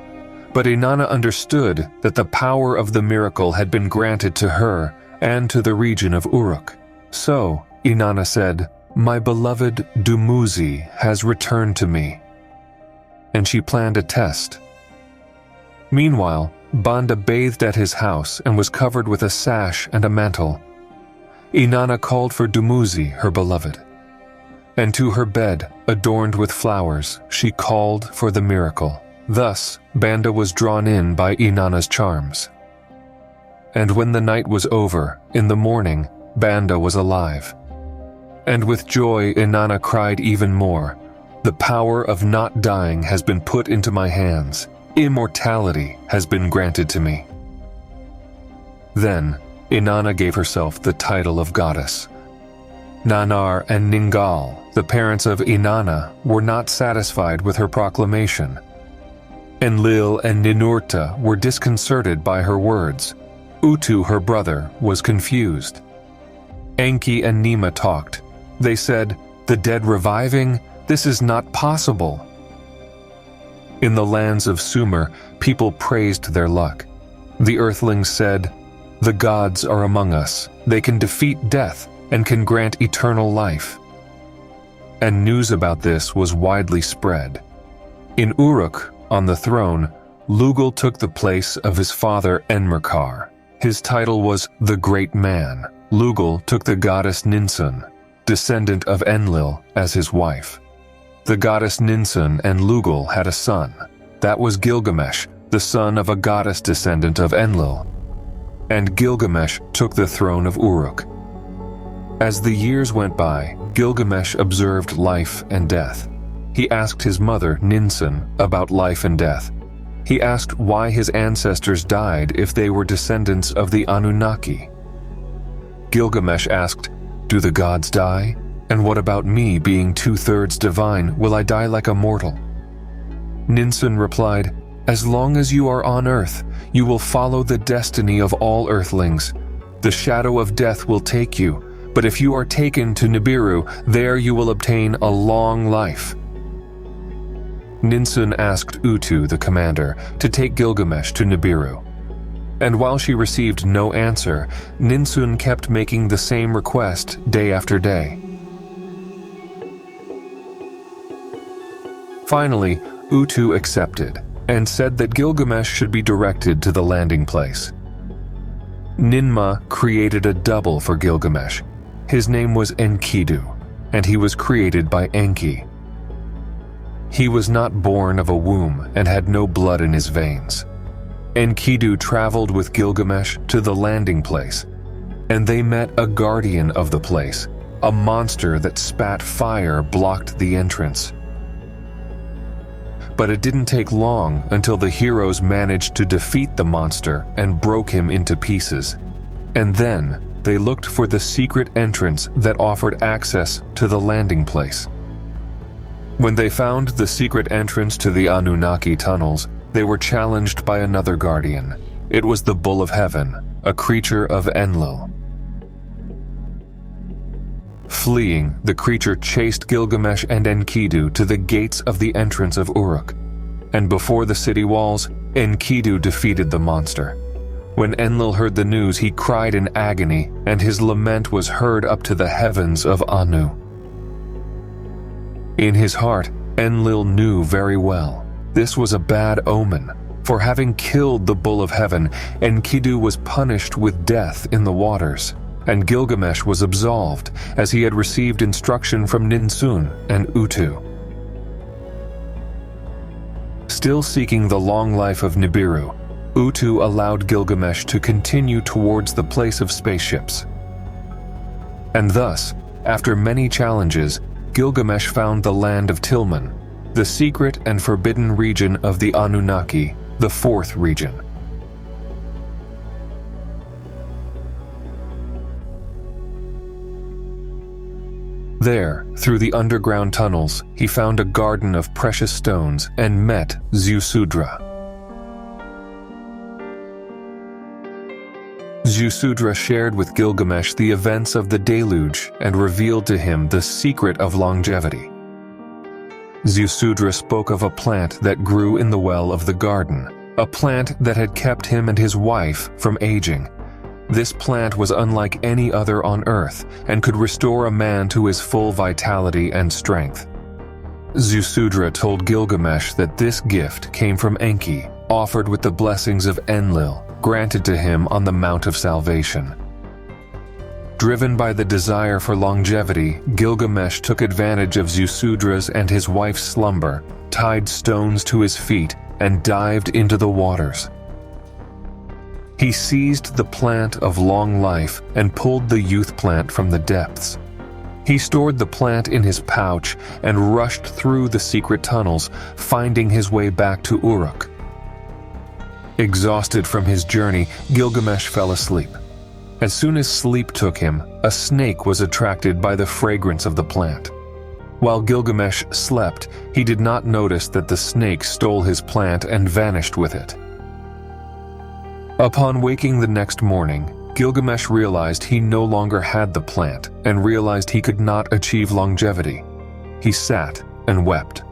But Inanna understood that the power of the miracle had been granted to her and to the region of Uruk. So, Inanna said, "My beloved Dumuzi has returned to me." And she planned a test. Meanwhile, Banda bathed at his house and was covered with a sash and a mantle. Inanna called for Dumuzi, her beloved. And to her bed, adorned with flowers, she called for the miracle. Thus, Banda was drawn in by Inanna's charms. And when the night was over, in the morning, Banda was alive. And with joy, Inanna cried even more, "The power of not dying has been put into my hands. Immortality has been granted to me." Then, Inanna gave herself the title of goddess. Nanar and Ningal, the parents of Inanna, were not satisfied with her proclamation. Enlil and Ninurta were disconcerted by her words. Utu, her brother, was confused. Enki and Nima talked. They said, "The dead reviving? This is not possible." In the lands of Sumer, people praised their luck. The earthlings said, "The gods are among us. They can defeat death and can grant eternal life." And news about this was widely spread. In Uruk, on the throne, Lugal took the place of his father Enmerkar. His title was the Great Man. Lugal took the goddess Ninsun, descendant of Enlil, as his wife. The goddess Ninsun and Lugal had a son. That was Gilgamesh, the son of a goddess descendant of Enlil. And Gilgamesh took the throne of Uruk. As the years went by, Gilgamesh observed life and death. He asked his mother, Ninsun, about life and death. He asked why his ancestors died if they were descendants of the Anunnaki. Gilgamesh asked, "Do the gods die? And what about me being 2/3 divine? Will I die like a mortal?" Ninsun replied, "As long as you are on earth, you will follow the destiny of all earthlings. The shadow of death will take you, but if you are taken to Nibiru, there you will obtain a long life." Ninsun asked Utu, the commander, to take Gilgamesh to Nibiru. And while she received no answer, Ninsun kept making the same request day after day. Finally, Utu accepted and said that Gilgamesh should be directed to the landing place. Ninma created a double for Gilgamesh. His name was Enkidu, and he was created by Enki. He was not born of a womb and had no blood in his veins. Enkidu traveled with Gilgamesh to the landing place, and they met a guardian of the place. A monster that spat fire blocked the entrance. But it didn't take long until the heroes managed to defeat the monster and broke him into pieces. And then they looked for the secret entrance that offered access to the landing place. When they found the secret entrance to the Anunnaki tunnels, they were challenged by another guardian. It was the Bull of Heaven, a creature of Enlil. Fleeing, the creature chased Gilgamesh and Enkidu to the gates of the entrance of Uruk. And before the city walls, Enkidu defeated the monster. When Enlil heard the news, he cried in agony, and his lament was heard up to the heavens of Anu. In his heart, Enlil knew very well this was a bad omen. For having killed the Bull of Heaven, Enkidu was punished with death in the waters, and Gilgamesh was absolved, as he had received instruction from Ninsun and Utu. Still seeking the long life of Nibiru, Utu allowed Gilgamesh to continue towards the place of spaceships. And thus, after many challenges, Gilgamesh found the land of Tilman, the secret and forbidden region of the Anunnaki, the fourth region. There, through the underground tunnels, he found a garden of precious stones and met Ziusudra. Ziusudra shared with Gilgamesh the events of the deluge and revealed to him the secret of longevity. Ziusudra spoke of a plant that grew in the well of the garden, a plant that had kept him and his wife from aging. This plant was unlike any other on Earth and could restore a man to his full vitality and strength. Ziusudra told Gilgamesh that this gift came from Enki, offered with the blessings of Enlil, granted to him on the Mount of Salvation. Driven by the desire for longevity, Gilgamesh took advantage of Ziusudra's and his wife's slumber, tied stones to his feet, and dived into the waters. He seized the plant of long life and pulled the youth plant from the depths. He stored the plant in his pouch and rushed through the secret tunnels, finding his way back to Uruk. Exhausted from his journey, Gilgamesh fell asleep. As soon as sleep took him, a snake was attracted by the fragrance of the plant. While Gilgamesh slept, he did not notice that the snake stole his plant and vanished with it. Upon waking the next morning, Gilgamesh realized he no longer had the plant and realized he could not achieve longevity. He sat and wept.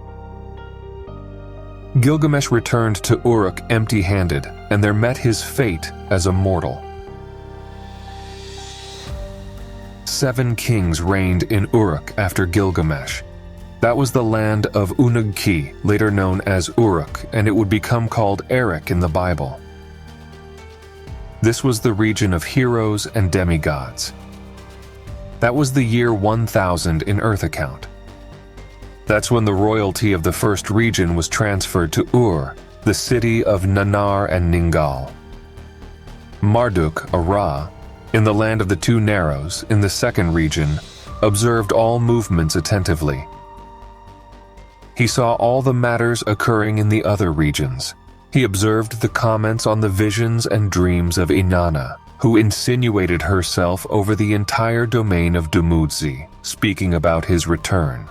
Gilgamesh returned to Uruk empty-handed, and there met his fate as a mortal. 7 kings reigned in Uruk after Gilgamesh. That was the land of Unug-Ki, later known as Uruk, and it would become called Erech in the Bible. This was the region of heroes and demigods. That was the year 1000 in Earth account. That's when the royalty of the first region was transferred to Ur, the city of Nanar and Ningal. Marduk, a Ra, in the land of the two Narrows, in the second region, observed all movements attentively. He saw all the matters occurring in the other regions. He observed the comments on the visions and dreams of Inanna, who insinuated herself over the entire domain of Dumuzi, speaking about his return.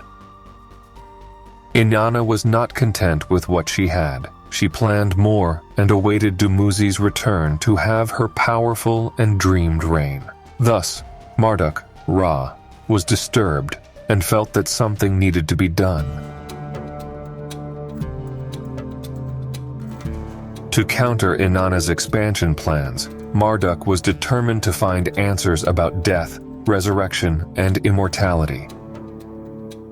Inanna was not content with what she had. She planned more and awaited Dumuzi's return to have her powerful and dreamed reign. Thus, Marduk, Ra, was disturbed and felt that something needed to be done. To counter Inanna's expansion plans, Marduk was determined to find answers about death, resurrection, and immortality.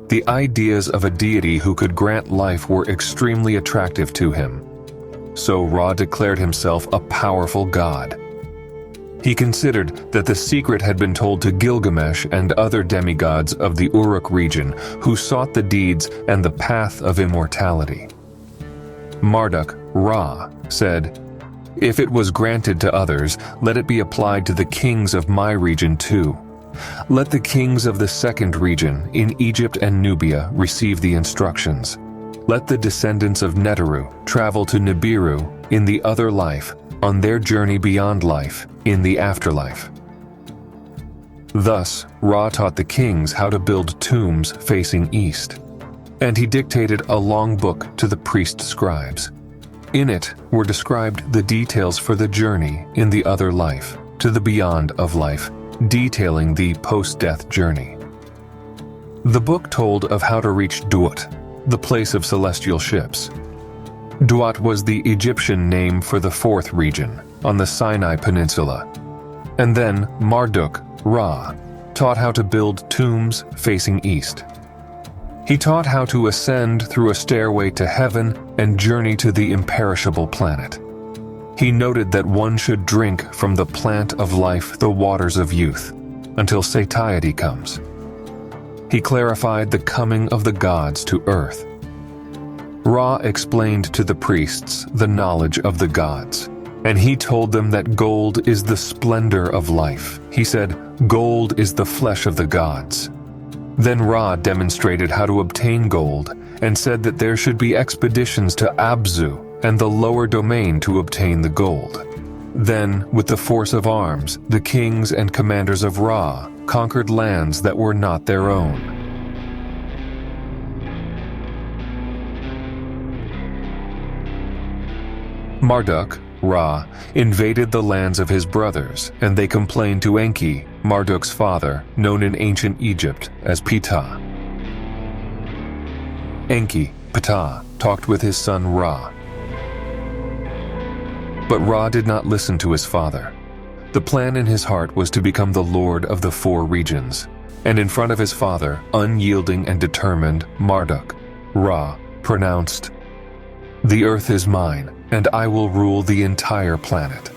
The ideas of a deity who could grant life were extremely attractive to him. So Ra declared himself a powerful god. He considered that the secret had been told to Gilgamesh and other demigods of the Uruk region who sought the deeds and the path of immortality. Marduk, Ra, said, "If it was granted to others, let it be applied to the kings of my region too. Let the kings of the second region, in Egypt and Nubia, receive the instructions. Let the descendants of Neteru travel to Nibiru in the other life, on their journey beyond life, in the afterlife." Thus, Ra taught the kings how to build tombs facing east, and he dictated a long book to the priest scribes. In it were described the details for the journey in the other life, to the beyond of life, detailing the post-death journey. The book told of how to reach Duat, the place of celestial ships. Duat was the Egyptian name for the fourth region, on the Sinai Peninsula. And then Marduk, Ra, taught how to build tombs facing east. He taught how to ascend through a stairway to heaven and journey to the imperishable planet. He noted that one should drink from the plant of life the waters of youth, until satiety comes. He clarified the coming of the gods to earth. Ra explained to the priests the knowledge of the gods, and he told them that gold is the splendor of life. He said, "Gold is the flesh of the gods." Then Ra demonstrated how to obtain gold and said that there should be expeditions to Abzu and the lower domain to obtain the gold. Then, with the force of arms, the kings and commanders of Ra conquered lands that were not their own. Marduk, Ra, invaded the lands of his brothers, and they complained to Enki, Marduk's father, known in ancient Egypt as Ptah. Enki, Ptah, talked with his son Ra. But Ra did not listen to his father. The plan in his heart was to become the lord of the four regions, and in front of his father, unyielding and determined, Marduk, Ra, pronounced, "The earth is mine, and I will rule the entire planet."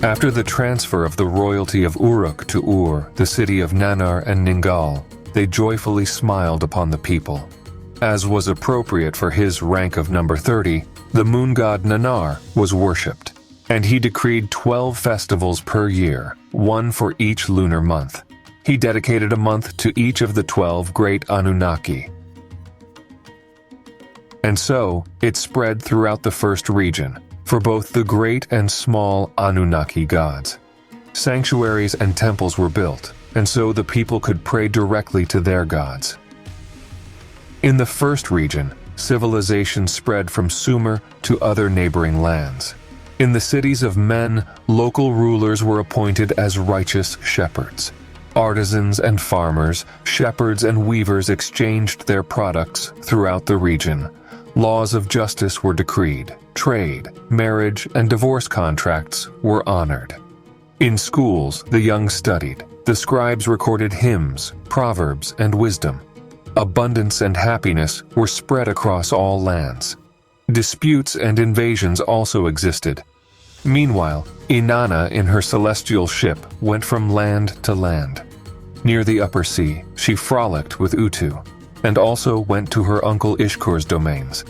After the transfer of the royalty of Uruk to Ur, the city of Nannar and Ningal, they joyfully smiled upon the people. As was appropriate for his rank of number 30, the moon god Nannar was worshipped, and he decreed 12 festivals per year, one for each lunar month. He dedicated a month to each of the 12 great Anunnaki. And so, it spread throughout the first region, for both the great and small Anunnaki gods. Sanctuaries and temples were built, and so the people could pray directly to their gods. In the first region, civilization spread from Sumer to other neighboring lands. In the cities of men, local rulers were appointed as righteous shepherds. Artisans and farmers, shepherds and weavers exchanged their products throughout the region. Laws of justice were decreed. Trade, marriage, and divorce contracts were honored. In schools, the young studied. The scribes recorded hymns, proverbs, and wisdom. Abundance and happiness were spread across all lands. Disputes and invasions also existed. Meanwhile, Inanna in her celestial ship went from land to land. Near the upper sea, she frolicked with Utu, and also went to her uncle Ishkur's domains.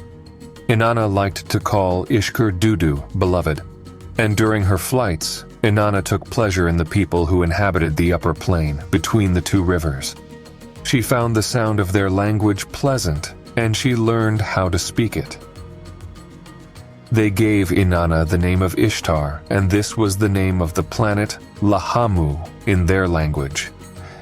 Inanna liked to call Ishkur Dudu beloved, and during her flights, Inanna took pleasure in the people who inhabited the upper plain between the two rivers. She found the sound of their language pleasant, and she learned how to speak it. They gave Inanna the name of Ishtar, and this was the name of the planet Lahamu in their language.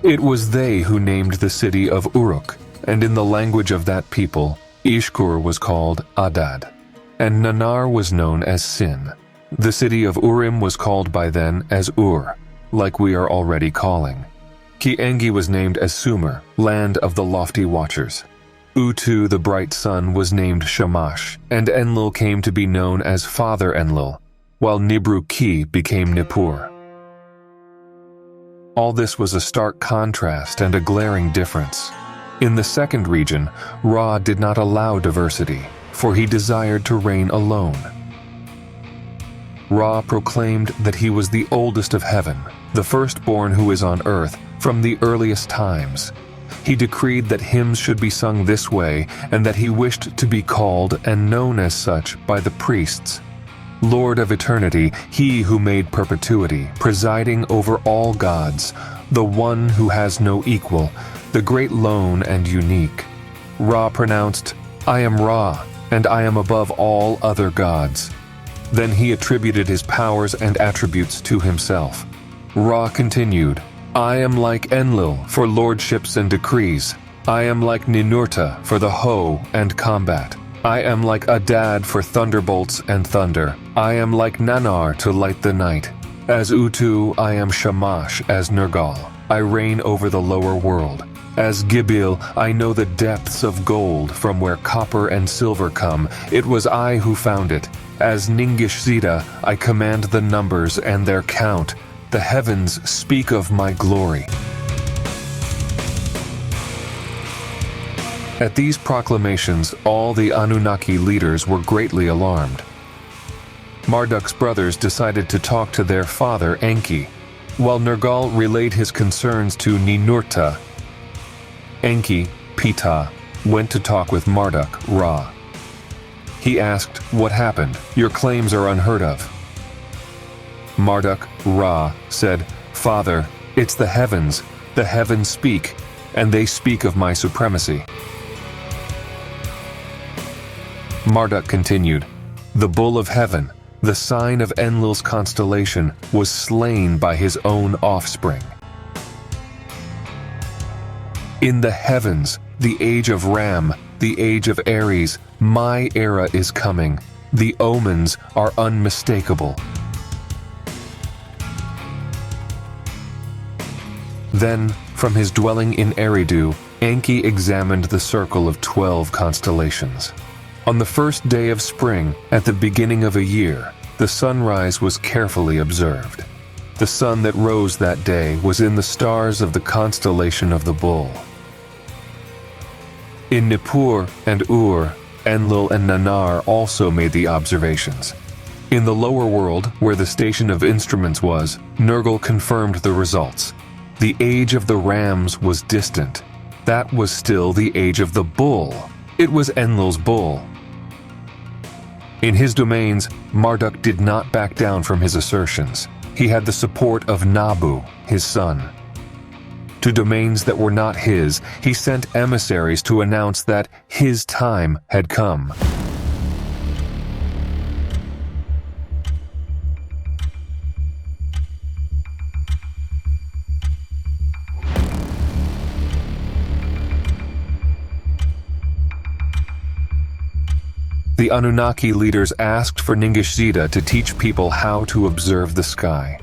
It was they who named the city of Uruk, and in the language of that people, Ishkur was called Adad, and Nanar was known as Sin. The city of Urim was called by then as Ur, like we are already calling. Ki-Engi was named as Sumer, land of the lofty watchers. Utu, the bright sun, was named Shamash, and Enlil came to be known as Father Enlil, while Nibru-Ki became Nippur. All this was a stark contrast and a glaring difference. In the second region, Ra did not allow diversity, for he desired to reign alone. Ra proclaimed that he was the oldest of heaven, the firstborn who is on earth from the earliest times. He decreed that hymns should be sung this way and that he wished to be called and known as such by the priests. Lord of eternity, he who made perpetuity, presiding over all gods, the one who has no equal, the great lone and unique. Ra pronounced, "I am Ra, and I am above all other gods." Then he attributed his powers and attributes to himself. Ra continued, "I am like Enlil for lordships and decrees. I am like Ninurta for the hoe and combat. I am like Adad for thunderbolts and thunder. I am like Nanar to light the night. As Utu, I am Shamash as Nergal. I reign over the lower world. As Gibil, I know the depths of gold from where copper and silver come. It was I who found it. As Ningishzida, I command the numbers and their count. The heavens speak of my glory." At these proclamations, all the Anunnaki leaders were greatly alarmed. Marduk's brothers decided to talk to their father Enki, while Nergal relayed his concerns to Ninurta. Enki, Ptah, went to talk with Marduk, Ra. He asked, "What happened? Your claims are unheard of." Marduk, Ra, said, "Father, it's the heavens speak, and they speak of my supremacy." Marduk continued, "The bull of heaven, the sign of Enlil's constellation, was slain by his own offspring. In the heavens, the age of Ram, the age of Aries, my era is coming. The omens are unmistakable." Then, from his dwelling in Eridu, Enki examined the circle of 12 constellations. On the first day of spring, at the beginning of a year, the sunrise was carefully observed. The sun that rose that day was in the stars of the constellation of the Bull. In Nippur and Ur, Enlil and Nanar also made the observations. In the lower world, where the station of instruments was, Nergal confirmed the results. The age of the rams was distant. That was still the age of the bull. It was Enlil's bull. In his domains, Marduk did not back down from his assertions. He had the support of Nabu, his son. To domains that were not his, he sent emissaries to announce that his time had come. The Anunnaki leaders asked for Ningishzida to teach people how to observe the sky.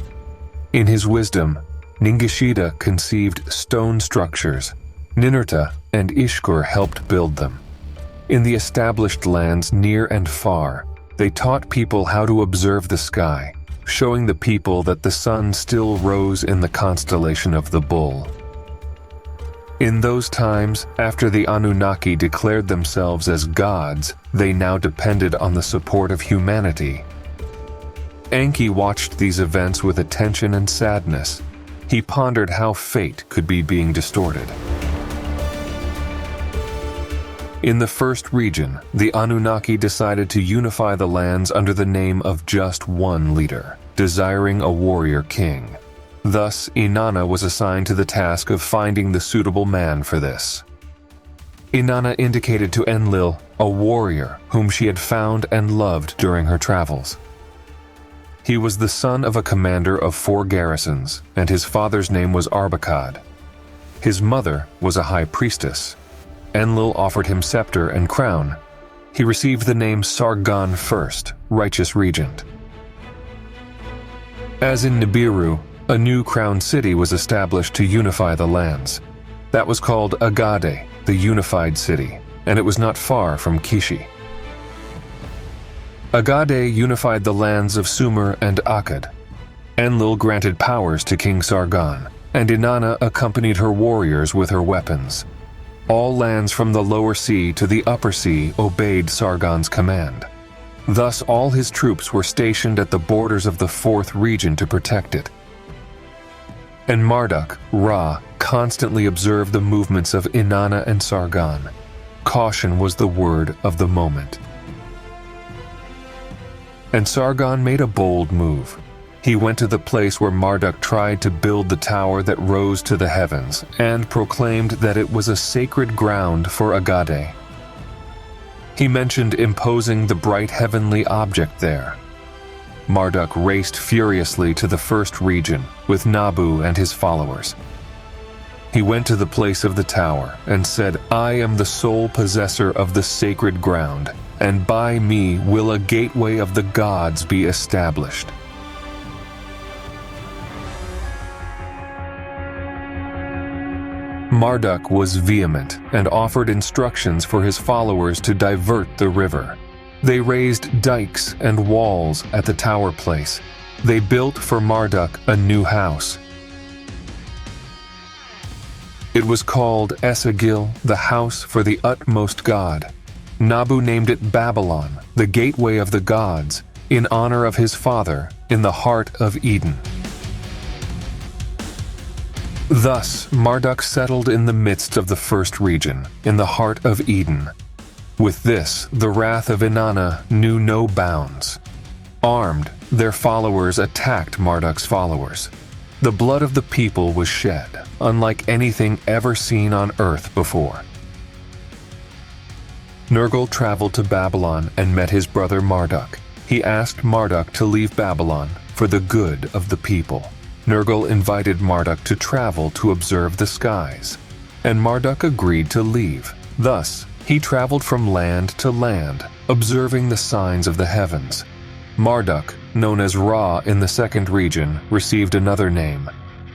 In his wisdom, Ningishzida conceived stone structures. Ninurta and Ishkur helped build them. In the established lands near and far, they taught people how to observe the sky, showing the people that the sun still rose in the constellation of the Bull. In those times, after the Anunnaki declared themselves as gods, they now depended on the support of humanity. Enki watched these events with attention and sadness. He pondered how fate could be being distorted. In the first region, the Anunnaki decided to unify the lands under the name of just one leader, desiring a warrior king. Thus, Inanna was assigned to the task of finding the suitable man for this. Inanna indicated to Enlil a warrior whom she had found and loved during her travels. He was the son of a commander of 4 garrisons, and his father's name was Arbakad. His mother was a high priestess. Enlil offered him scepter and crown. He received the name Sargon I, righteous regent. As in Nibiru, a new crown city was established to unify the lands. That was called Agade, the unified city, and it was not far from Kishi. Agade unified the lands of Sumer and Akkad. Enlil granted powers to King Sargon, and Inanna accompanied her warriors with her weapons. All lands from the lower sea to the upper sea obeyed Sargon's command. Thus all his troops were stationed at the borders of the fourth region to protect it. And Marduk, Ra, constantly observed the movements of Inanna and Sargon. Caution was the word of the moment. And Sargon made a bold move. He went to the place where Marduk tried to build the tower that rose to the heavens and proclaimed that it was a sacred ground for Agade. He mentioned imposing the bright heavenly object there. Marduk raced furiously to the first region with Nabu and his followers. He went to the place of the tower and said, "I am the sole possessor of the sacred ground, and by me will a gateway of the gods be established." Marduk was vehement and offered instructions for his followers to divert the river. They raised dikes and walls at the tower place. They built for Marduk a new house. It was called Esagil, the house for the utmost god. Nabu named it Babylon, the gateway of the gods, in honor of his father, in the heart of Eden. Thus, Marduk settled in the midst of the first region, in the heart of Eden. With this, the wrath of Inanna knew no bounds. Armed, their followers attacked Marduk's followers. The blood of the people was shed, unlike anything ever seen on earth before. Nergal traveled to Babylon and met his brother Marduk. He asked Marduk to leave Babylon for the good of the people. Nergal invited Marduk to travel to observe the skies, and Marduk agreed to leave. Thus, he traveled from land to land, observing the signs of the heavens. Marduk, known as Ra in the second region, received another name.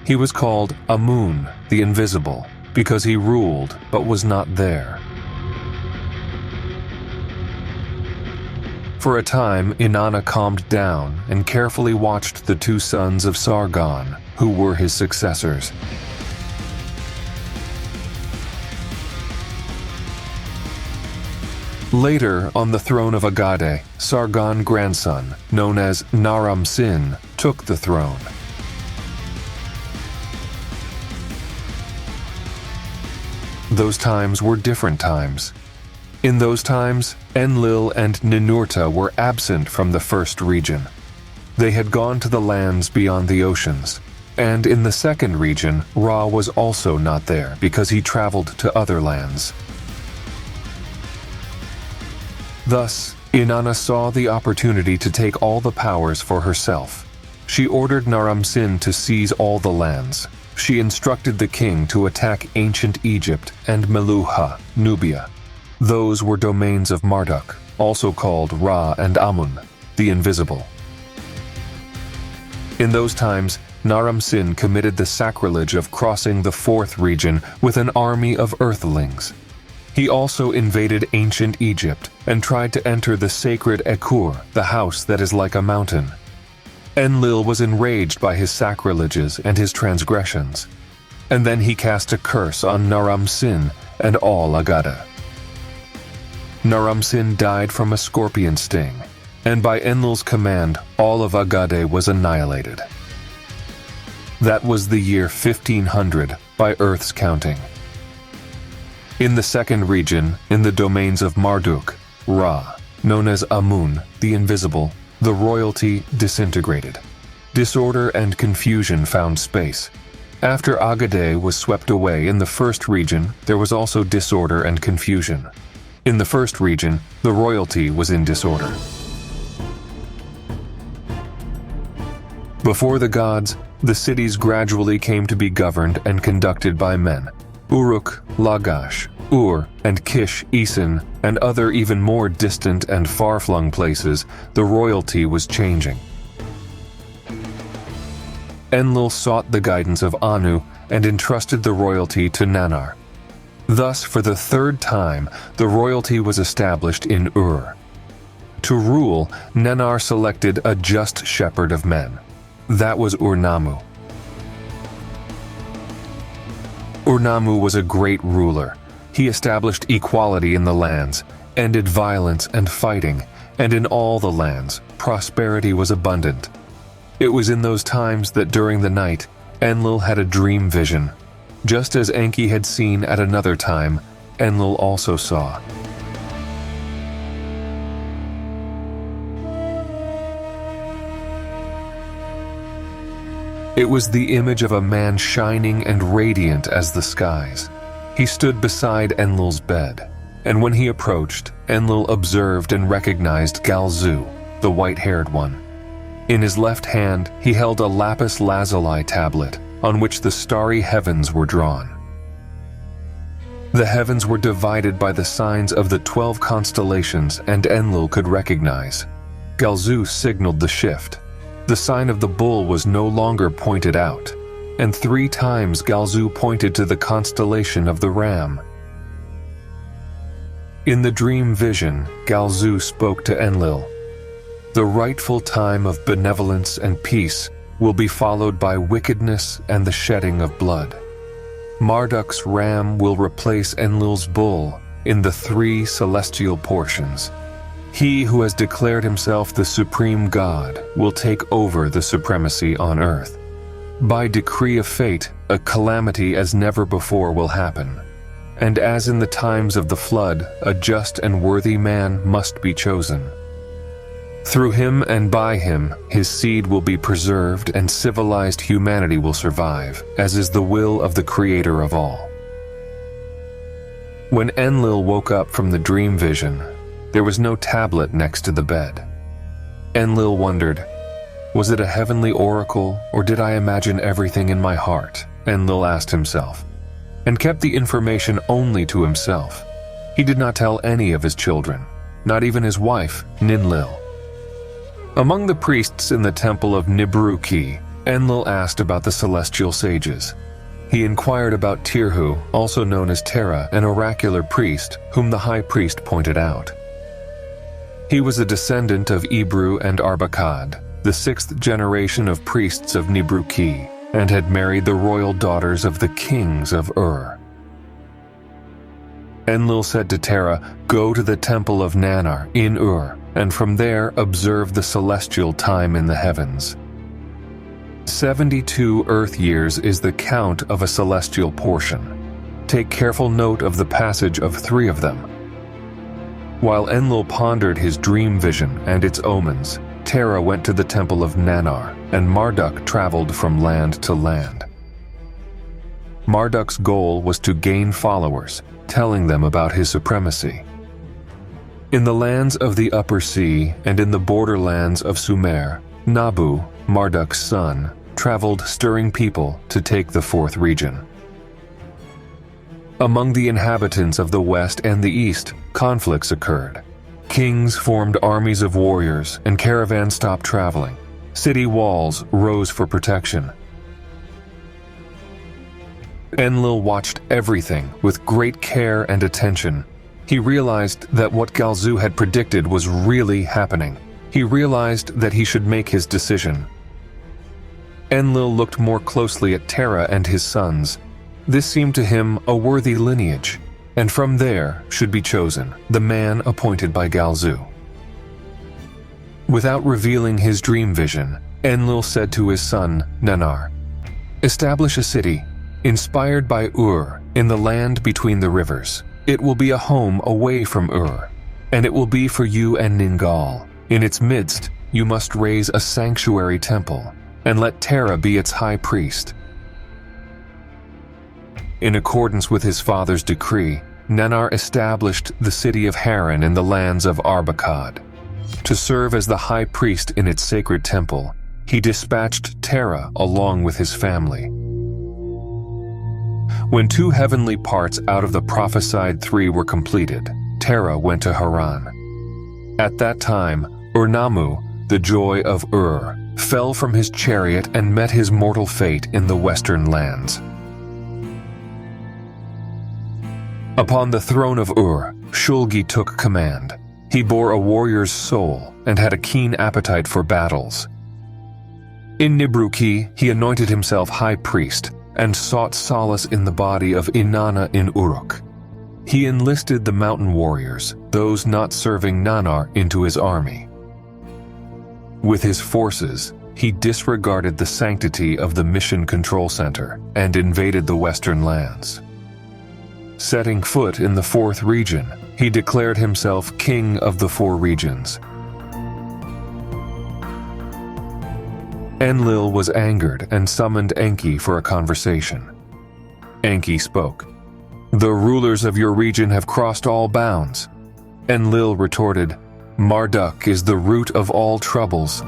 He was called Amun, the Invisible, because he ruled but was not there. For a time, Inanna calmed down and carefully watched the two sons of Sargon, who were his successors. Later, on the throne of Agade, Sargon's grandson, known as Naram Sin, took the throne. Those times were different times. In those times, Enlil and Ninurta were absent from the first region. They had gone to the lands beyond the oceans, and in the second region, Ra was also not there because he traveled to other lands. Thus, Inanna saw the opportunity to take all the powers for herself. She ordered Naram Sin to seize all the lands. She instructed the king to attack ancient Egypt and Meluha, Nubia. Those were domains of Marduk, also called Ra and Amun, the Invisible. In those times, Naram Sin committed the sacrilege of crossing the fourth region with an army of earthlings. He also invaded ancient Egypt and tried to enter the sacred Ekur, the house that is like a mountain. Enlil was enraged by his sacrileges and his transgressions, and then he cast a curse on Naram Sin and all Agade. Naram Sin died from a scorpion sting, and by Enlil's command, all of Agade was annihilated. That was the year 1500 by Earth's counting. In the second region, in the domains of Marduk, Ra, known as Amun, the Invisible, the royalty disintegrated. Disorder and confusion found space. After Agade was swept away in the first region, there was also disorder and confusion. In the first region, the royalty was in disorder. Before the gods, the cities gradually came to be governed and conducted by men. Uruk, Lagash, Ur, and Kish, Isin, and other even more distant and far-flung places, the royalty was changing. Enlil sought the guidance of Anu and entrusted the royalty to Nannar. Thus, for the third time, the royalty was established in Ur. To rule, Nannar selected a just shepherd of men. That was Ur-Nammu. Ur-Nammu was a great ruler. He established equality in the lands, ended violence and fighting, and in all the lands, prosperity was abundant. It was in those times that during the night, Enlil had a dream vision. Just as Enki had seen at another time, Enlil also saw. It was the image of a man shining and radiant as the skies. He stood beside Enlil's bed, and when he approached, Enlil observed and recognized Galzu, the white-haired one. In his left hand, he held a lapis lazuli tablet on which the starry heavens were drawn. The heavens were divided by the signs of the 12 constellations, and Enlil could recognize. Galzu signaled the shift. The sign of the bull was no longer pointed out, and 3 times Galzu pointed to the constellation of the ram. In the dream vision, Galzu spoke to Enlil. The rightful time of benevolence and peace will be followed by wickedness and the shedding of blood. Marduk's ram will replace Enlil's bull in the 3 celestial portions. He who has declared himself the supreme God will take over the supremacy on earth. By decree of fate, a calamity as never before will happen. And as in the times of the flood, a just and worthy man must be chosen. Through him and by him, his seed will be preserved and civilized humanity will survive, as is the will of the Creator of all. When Enlil woke up from the dream vision, there was no tablet next to the bed. Enlil wondered, was it a heavenly oracle, or did I imagine everything in my heart? Enlil asked himself, and kept the information only to himself. He did not tell any of his children, not even his wife, Ninlil. Among the priests in the temple of Nibruki, Enlil asked about the celestial sages. He inquired about Tirhu, also known as Terra, an oracular priest, whom the high priest pointed out. He was a descendant of Ebru and Arbakad, the 6th generation of priests of Nibruki, and had married the royal daughters of the kings of Ur. Enlil said to Terra, "Go to the temple of Nannar in Ur, and from there observe the celestial time in the heavens." 72 Earth years is the count of a celestial portion. Take careful note of the passage of 3 of them. While Enlil pondered his dream vision and its omens, Terra went to the temple of Nannar, and Marduk traveled from land to land. Marduk's goal was to gain followers, telling them about his supremacy. In the lands of the Upper Sea and in the borderlands of Sumer, Nabu, Marduk's son, traveled stirring people to take the 4th region. Among the inhabitants of the West and the East, conflicts occurred. Kings formed armies of warriors, and caravans stopped traveling. City walls rose for protection. Enlil watched everything with great care and attention. He realized that what Galzu had predicted was really happening. He realized that he should make his decision. Enlil looked more closely at Terra and his sons. This seemed to him a worthy lineage, and from there should be chosen the man appointed by Galzu. Without revealing his dream vision, Enlil said to his son, Nannar, "Establish a city, inspired by Ur, in the land between the rivers. It will be a home away from Ur, and it will be for you and Ningal. In its midst, you must raise a sanctuary temple, and let Terra be its high priest." In accordance with his father's decree, Nannar established the city of Haran in the lands of Arbakad. To serve as the high priest in its sacred temple, he dispatched Terra along with his family. When 2 heavenly parts out of the prophesied 3 were completed, Terra went to Haran. At that time, Ur-Nammu, the joy of Ur, fell from his chariot and met his mortal fate in the western lands. Upon the throne of Ur, Shulgi took command. He bore a warrior's soul and had a keen appetite for battles. In Nibruki, he anointed himself high priest and sought solace in the body of Inanna in Uruk. He enlisted the mountain warriors, those not serving Nanar, into his army. With his forces, he disregarded the sanctity of the Mission Control Center and invaded the western lands. Setting foot in the 4th region, he declared himself king of the 4 regions. Enlil was angered and summoned Enki for a conversation. Enki spoke. "The rulers of your region have crossed all bounds." Enlil retorted, "Marduk is the root of all troubles."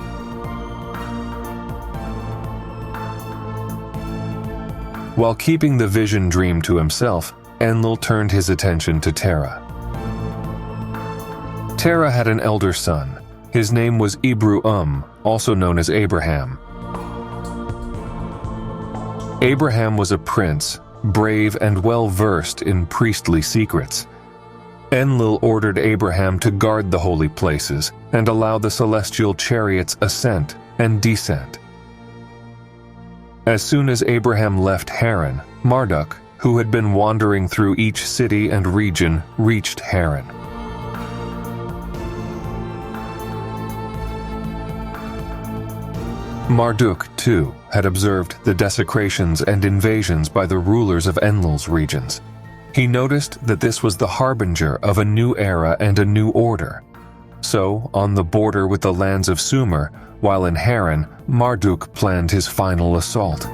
While keeping the vision dream to himself, Enlil turned his attention to Terra. Terra had an elder son. His name was Ibru, also known as Abraham. Abraham was a prince, brave and well-versed in priestly secrets. Enlil ordered Abraham to guard the holy places and allow the celestial chariots' ascent and descent. As soon as Abraham left Haran, Marduk, who had been wandering through each city and region, reached Haran. Marduk, too, had observed the desecrations and invasions by the rulers of Enlil's regions. He noticed that this was the harbinger of a new era and a new order. So, on the border with the lands of Sumer, while in Haran, Marduk planned his final assault.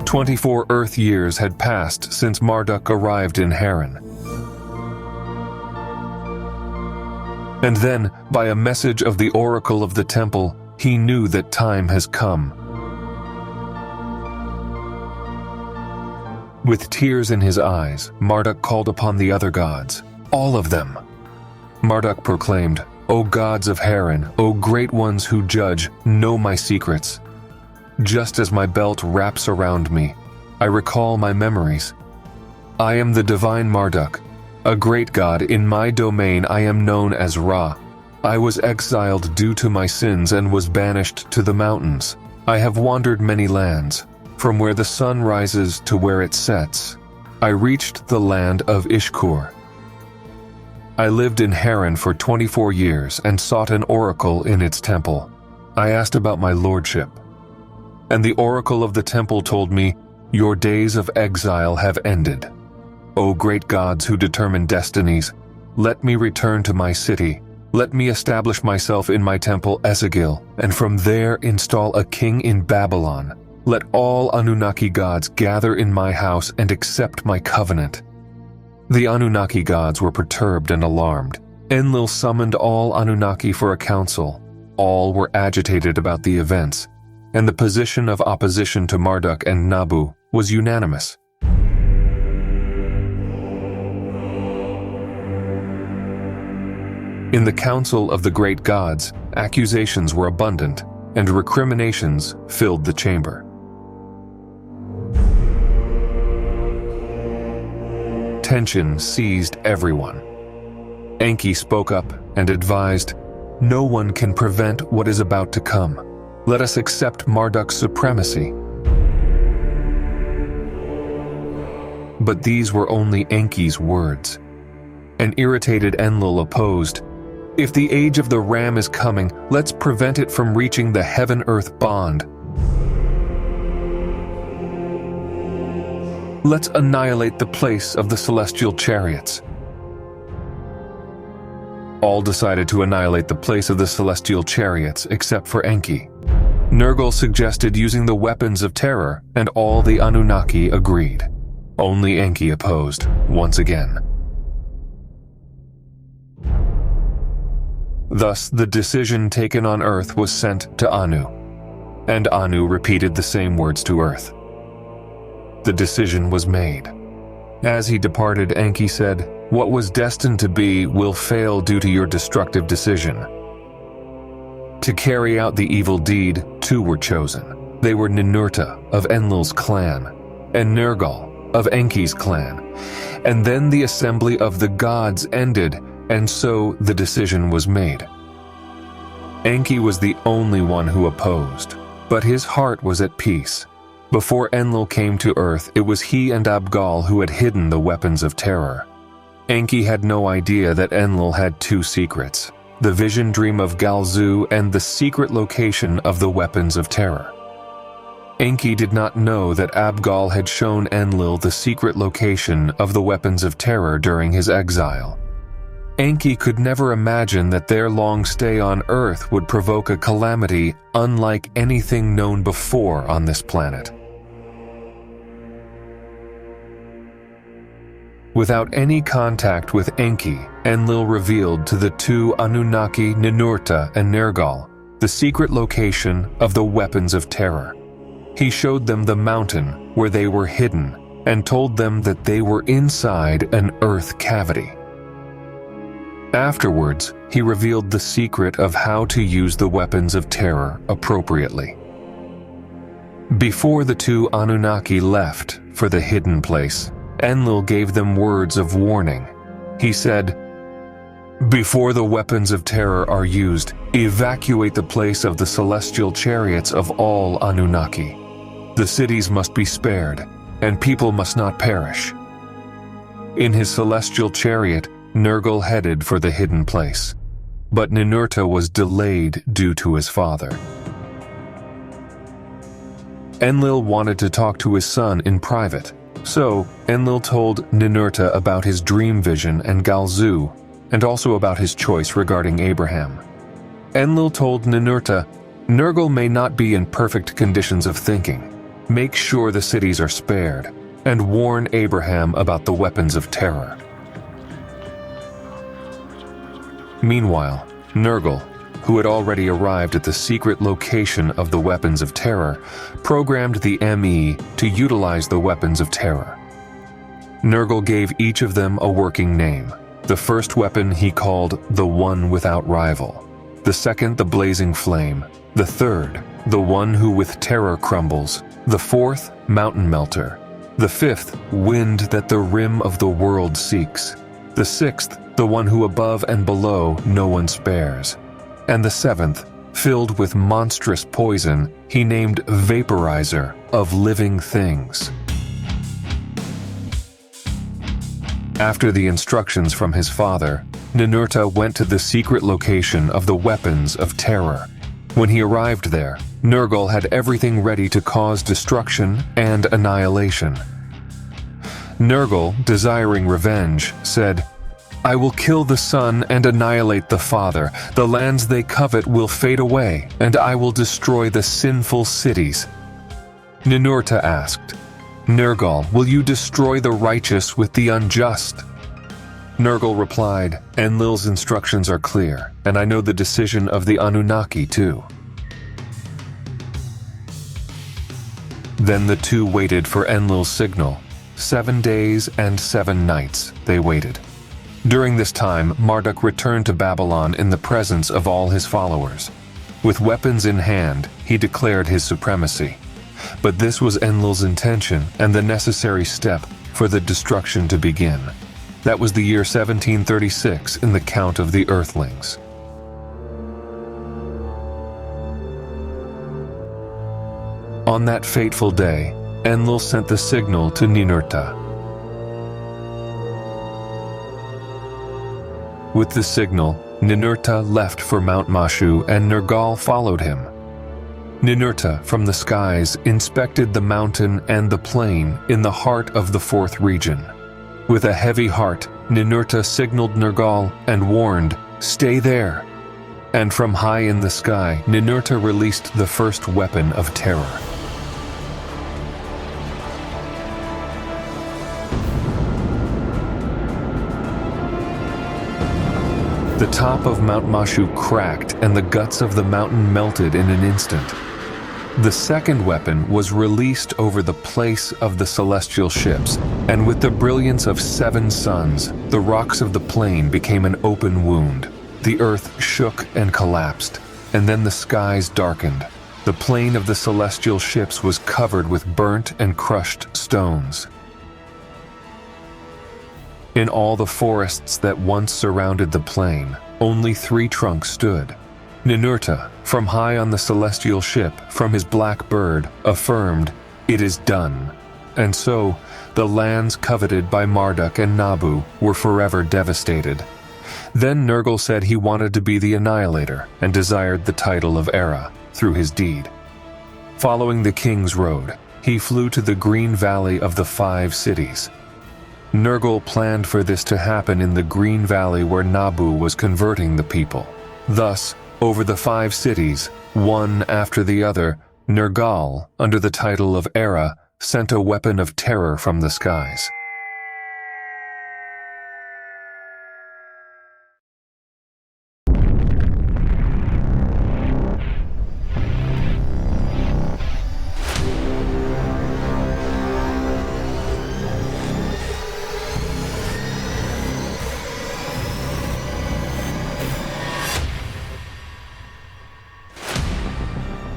24 Earth years had passed since Marduk arrived in Haran. And then, by a message of the oracle of the temple, he knew that time has come. With tears in his eyes, Marduk called upon the other gods, all of them. Marduk proclaimed, "O gods of Haran, O great ones who judge, know my secrets. Just as my belt wraps around me, I recall my memories. I am the divine Marduk, a great god. In my domain I am known as Ra. I was exiled due to my sins and was banished to the mountains. I have wandered many lands, from where the sun rises to where it sets. I reached the land of Ishkur. I lived in Haran for 24 years and sought an oracle in its temple. I asked about my lordship. And the oracle of the temple told me, 'Your days of exile have ended. O great gods who determine destinies, let me return to my city. Let me establish myself in my temple Esagil, and from there install a king in Babylon. Let all Anunnaki gods gather in my house and accept my covenant.'" The Anunnaki gods were perturbed and alarmed. Enlil summoned all Anunnaki for a council. All were agitated about the events, and the position of opposition to Marduk and Nabu was unanimous. In the council of the great gods, accusations were abundant, and recriminations filled the chamber. Tension seized everyone. Enki spoke up and advised, "No one can prevent what is about to come. Let us accept Marduk's supremacy." But these were only Enki's words. An irritated Enlil opposed, "If the age of the ram is coming, let's prevent it from reaching the heaven-earth bond. Let's annihilate the place of the celestial chariots." All decided to annihilate the place of the celestial chariots except for Enki. Nergal suggested using the weapons of terror, and all the Anunnaki agreed. Only Enki opposed, once again. Thus, the decision taken on Earth was sent to Anu, and Anu repeated the same words to Earth. The decision was made. As he departed, Enki said, "What was destined to be will fail due to your destructive decision." To carry out the evil deed, two were chosen. They were Ninurta of Enlil's clan and Nergal of Enki's clan. And then the assembly of the gods ended, and so the decision was made. Enki was the only one who opposed, but his heart was at peace. Before Enlil came to Earth, it was he and Abgal who had hidden the weapons of terror. Enki had no idea that Enlil had two secrets: the vision dream of Galzu and the secret location of the weapons of terror. Enki did not know that Abgal had shown Enlil the secret location of the weapons of terror during his exile. Enki could never imagine that their long stay on Earth would provoke a calamity unlike anything known before on this planet. Without any contact with Enki, Enlil revealed to the two Anunnaki, Ninurta and Nergal, the secret location of the weapons of terror. He showed them the mountain where they were hidden and told them that they were inside an earth cavity. Afterwards, he revealed the secret of how to use the weapons of terror appropriately. Before the two Anunnaki left for the hidden place, Enlil gave them words of warning. He said, "Before the weapons of terror are used, evacuate the place of the celestial chariots of all Anunnaki. The cities must be spared, and people must not perish." In his celestial chariot, Nergal headed for the hidden place, but Ninurta was delayed due to his father. Enlil wanted to talk to his son in private, so Enlil told Ninurta about his dream vision and Galzu, and also about his choice regarding Abraham. Enlil told Ninurta, "Nergal may not be in perfect conditions of thinking. Make sure the cities are spared, and warn Abraham about the weapons of terror." Meanwhile, Nergal, who had already arrived at the secret location of the weapons of terror, programmed the ME to utilize the weapons of terror. Nergal gave each of them a working name. The first weapon he called the One Without Rival, the second the Blazing Flame, the third the One Who with Terror Crumbles, the fourth Mountain Melter, the fifth Wind That the Rim of the World Seeks, the sixth the One Who above and below no one spares, and the seventh, filled with monstrous poison, he named Vaporizer of Living Things. After the instructions from his father, Ninurta went to the secret location of the weapons of terror. When he arrived there, Nergal had everything ready to cause destruction and annihilation. Nergal, desiring revenge, said, "I will kill the son and annihilate the father. The lands they covet will fade away, and I will destroy the sinful cities." Ninurta asked, "Nergal, will you destroy the righteous with the unjust?" Nergal replied, "Enlil's instructions are clear, and I know the decision of the Anunnaki too." Then the two waited for Enlil's signal. 7 days and 7 nights they waited. During this time, Marduk returned to Babylon in the presence of all his followers. With weapons in hand, he declared his supremacy. But this was Enlil's intention and the necessary step for the destruction to begin. That was the year 1736 in the count of the Earthlings. On that fateful day, Enlil sent the signal to Ninurta. With the signal, Ninurta left for Mount Mashu and Nergal followed him. Ninurta, from the skies, inspected the mountain and the plain in the heart of the fourth region. With a heavy heart, Ninurta signaled Nergal and warned, "Stay there." And from high in the sky, Ninurta released the first weapon of terror. The top of Mount Mashu cracked and the guts of the mountain melted in an instant. The second weapon was released over the place of the celestial ships, and with the brilliance of 7 suns, the rocks of the plain became an open wound. The earth shook and collapsed, and then the skies darkened. The plain of the celestial ships was covered with burnt and crushed stones. In all the forests that once surrounded the plain, only 3 trunks stood. Ninurta, from high on the celestial ship, from his black bird, affirmed, "It is done." And so, the lands coveted by Marduk and Nabu were forever devastated. Then Nergal said he wanted to be the Annihilator and desired the title of Era through his deed. Following the king's road, he flew to the green valley of the 5 cities. Nergal planned for this to happen in the green valley where Nabu was converting the people. Thus, over the 5 cities, one after the other, Nergal, under the title of Era, sent a weapon of terror from the skies.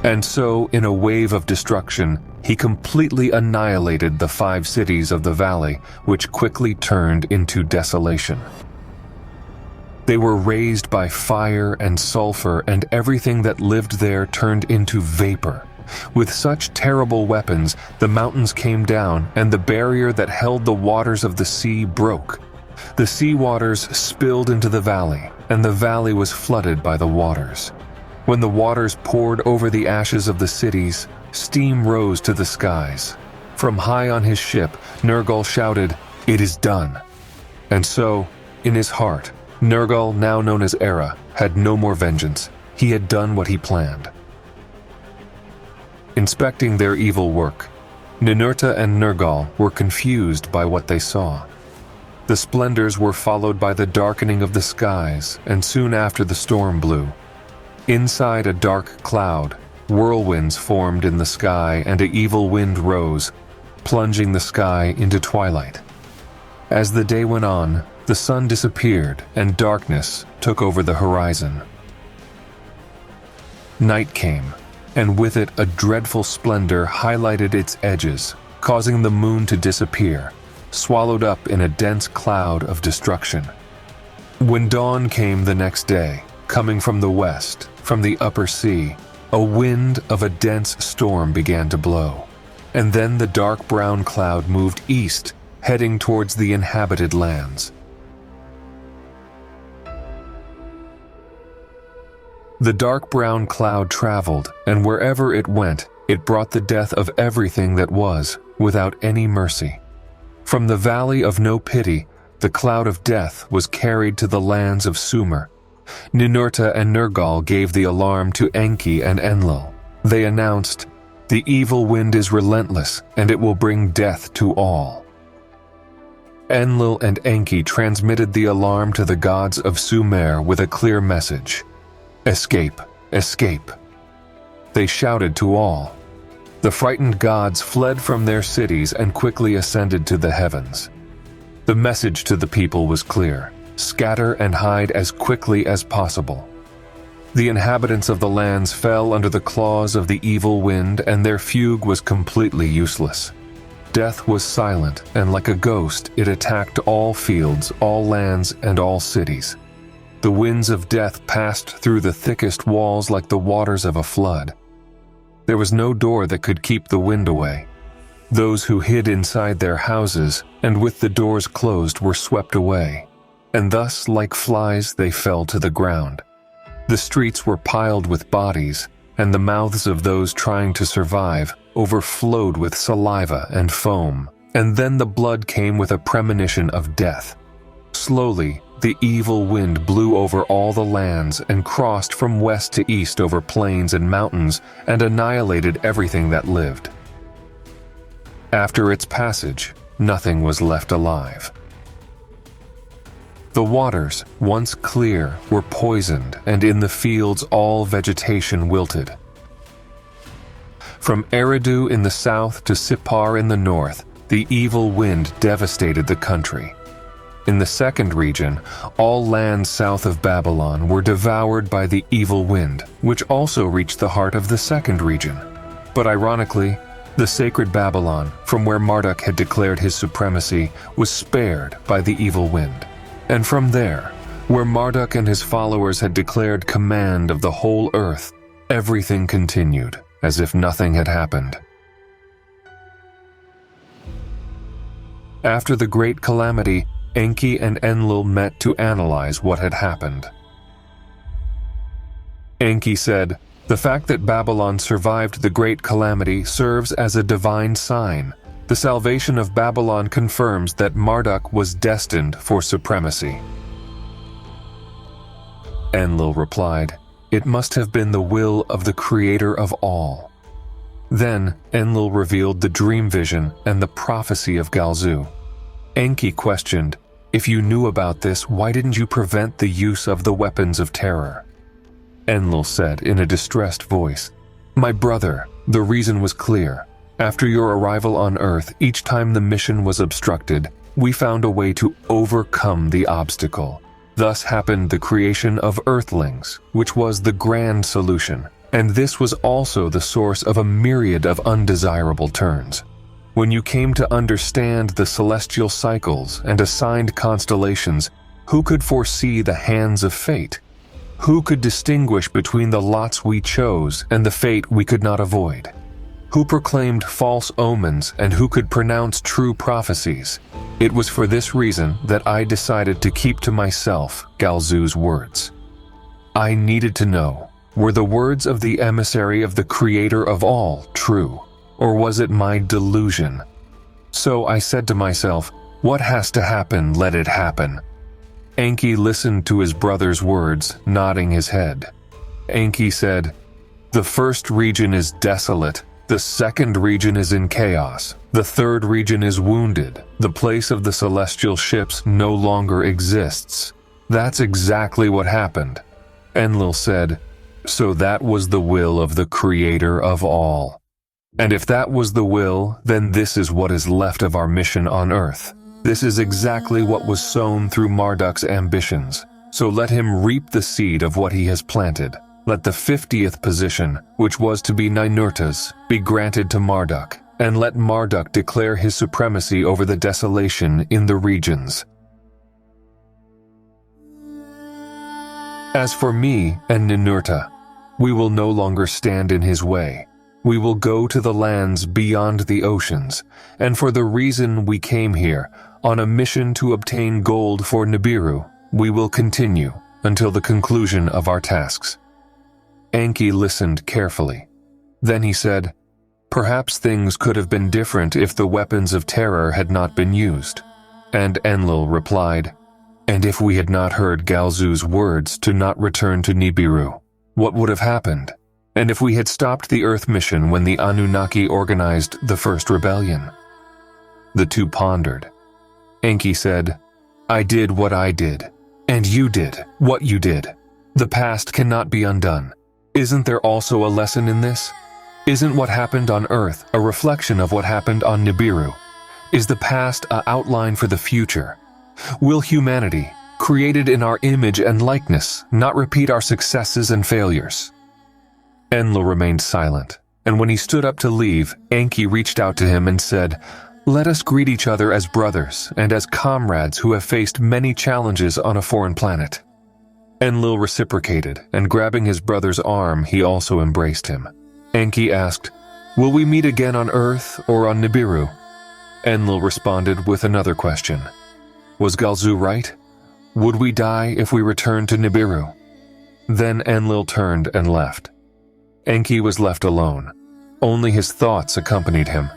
And so, in a wave of destruction, he completely annihilated the 5 cities of the valley, which quickly turned into desolation. They were razed by fire and sulfur, and everything that lived there turned into vapor. With such terrible weapons, the mountains came down, and the barrier that held the waters of the sea broke. The sea waters spilled into the valley, and the valley was flooded by the waters. When the waters poured over the ashes of the cities, steam rose to the skies. From high on his ship, Nergal shouted, "It is done." And so, in his heart, Nergal, now known as Era, had no more vengeance. He had done what he planned. Inspecting their evil work, Ninurta and Nergal were confused by what they saw. The splendors were followed by the darkening of the skies, and soon after the storm blew. Inside a dark cloud, whirlwinds formed in the sky and an evil wind rose, plunging the sky into twilight. As the day went on, the sun disappeared and darkness took over the horizon. Night came, and with it a dreadful splendor highlighted its edges, causing the moon to disappear, swallowed up in a dense cloud of destruction. When dawn came the next day, coming from the west, from the upper sea, a wind of a dense storm began to blow. And then the dark brown cloud moved east, heading towards the inhabited lands. The dark brown cloud traveled, and wherever it went, it brought the death of everything that was, without any mercy. From the valley of no pity, the cloud of death was carried to the lands of Sumer. Ninurta and Nergal gave the alarm to Enki and Enlil. They announced, "The evil wind is relentless, and it will bring death to all." Enlil and Enki transmitted the alarm to the gods of Sumer with a clear message: "Escape, escape." They shouted to all. The frightened gods fled from their cities and quickly ascended to the heavens. The message to the people was clear: scatter and hide as quickly as possible. The inhabitants of the lands fell under the claws of the evil wind, and their fugue was completely useless. Death was silent, and like a ghost, it attacked all fields, all lands, and all cities. The winds of death passed through the thickest walls like the waters of a flood. There was no door that could keep the wind away. Those who hid inside their houses, and with the doors closed, were swept away. And thus, like flies, they fell to the ground. The streets were piled with bodies, and the mouths of those trying to survive overflowed with saliva and foam, and then the blood came with a premonition of death. Slowly, the evil wind blew over all the lands and crossed from west to east over plains and mountains and annihilated everything that lived. After its passage, nothing was left alive. The waters, once clear, were poisoned, and in the fields all vegetation wilted. From Eridu in the south to Sippar in the north, the evil wind devastated the country. In the second region, all lands south of Babylon were devoured by the evil wind, which also reached the heart of the second region. But ironically, the sacred Babylon, from where Marduk had declared his supremacy, was spared by the evil wind. And from there, where Marduk and his followers had declared command of the whole earth, everything continued as if nothing had happened. After the great calamity, Enki and Enlil met to analyze what had happened. Enki said, "The fact that Babylon survived the great calamity serves as a divine sign. The salvation of Babylon confirms that Marduk was destined for supremacy." Enlil replied, "It must have been the will of the Creator of all." Then Enlil revealed the dream vision and the prophecy of Galzu. Enki questioned, "If you knew about this, why didn't you prevent the use of the weapons of terror?" Enlil said in a distressed voice, "My brother, the reason was clear. After your arrival on Earth, each time the mission was obstructed, we found a way to overcome the obstacle. Thus happened the creation of Earthlings, which was the grand solution, and this was also the source of a myriad of undesirable turns. When you came to understand the celestial cycles and assigned constellations, who could foresee the hands of fate? Who could distinguish between the lots we chose and the fate we could not avoid? Who proclaimed false omens and who could pronounce true prophecies? It was for this reason that I decided to keep to myself Galzu's words. I needed to know, were the words of the emissary of the Creator of all true? Or was it my delusion? So I said to myself, what has to happen, let it happen. Enki listened to his brother's words, nodding his head. Enki said, "The first region is desolate, the second region is in chaos, the third region is wounded, the place of the celestial ships no longer exists." That's exactly what happened. Enlil said, "So that was the will of the Creator of all. And if that was the will, then this is what is left of our mission on Earth. This is exactly what was sown through Marduk's ambitions. So let him reap the seed of what he has planted. Let the 50th position, which was to be Ninurta's, be granted to Marduk, and let Marduk declare his supremacy over the desolation in the regions. As for me and Ninurta, we will no longer stand in his way. We will go to the lands beyond the oceans, and for the reason we came here, on a mission to obtain gold for Nibiru, we will continue until the conclusion of our tasks." Enki listened carefully. Then he said, "Perhaps things could have been different if the weapons of terror had not been used." And Enlil replied, "And if we had not heard Galzu's words to not return to Nibiru, what would have happened? And if we had stopped the Earth mission when the Anunnaki organized the first rebellion?" The two pondered. Enki said, "I did what I did, and you did what you did. The past cannot be undone. Isn't there also a lesson in this? Isn't what happened on Earth a reflection of what happened on Nibiru? Is the past an outline for the future? Will humanity, created in our image and likeness, not repeat our successes and failures?" Enlil remained silent, and when he stood up to leave, Enki reached out to him and said, "Let us greet each other as brothers and as comrades who have faced many challenges on a foreign planet." Enlil reciprocated, and grabbing his brother's arm, he also embraced him. Enki asked, "Will we meet again on Earth or on Nibiru?" Enlil responded with another question. Was Galzu right? Would we die if we returned to Nibiru? Then Enlil turned and left. Enki was left alone. Only his thoughts accompanied him.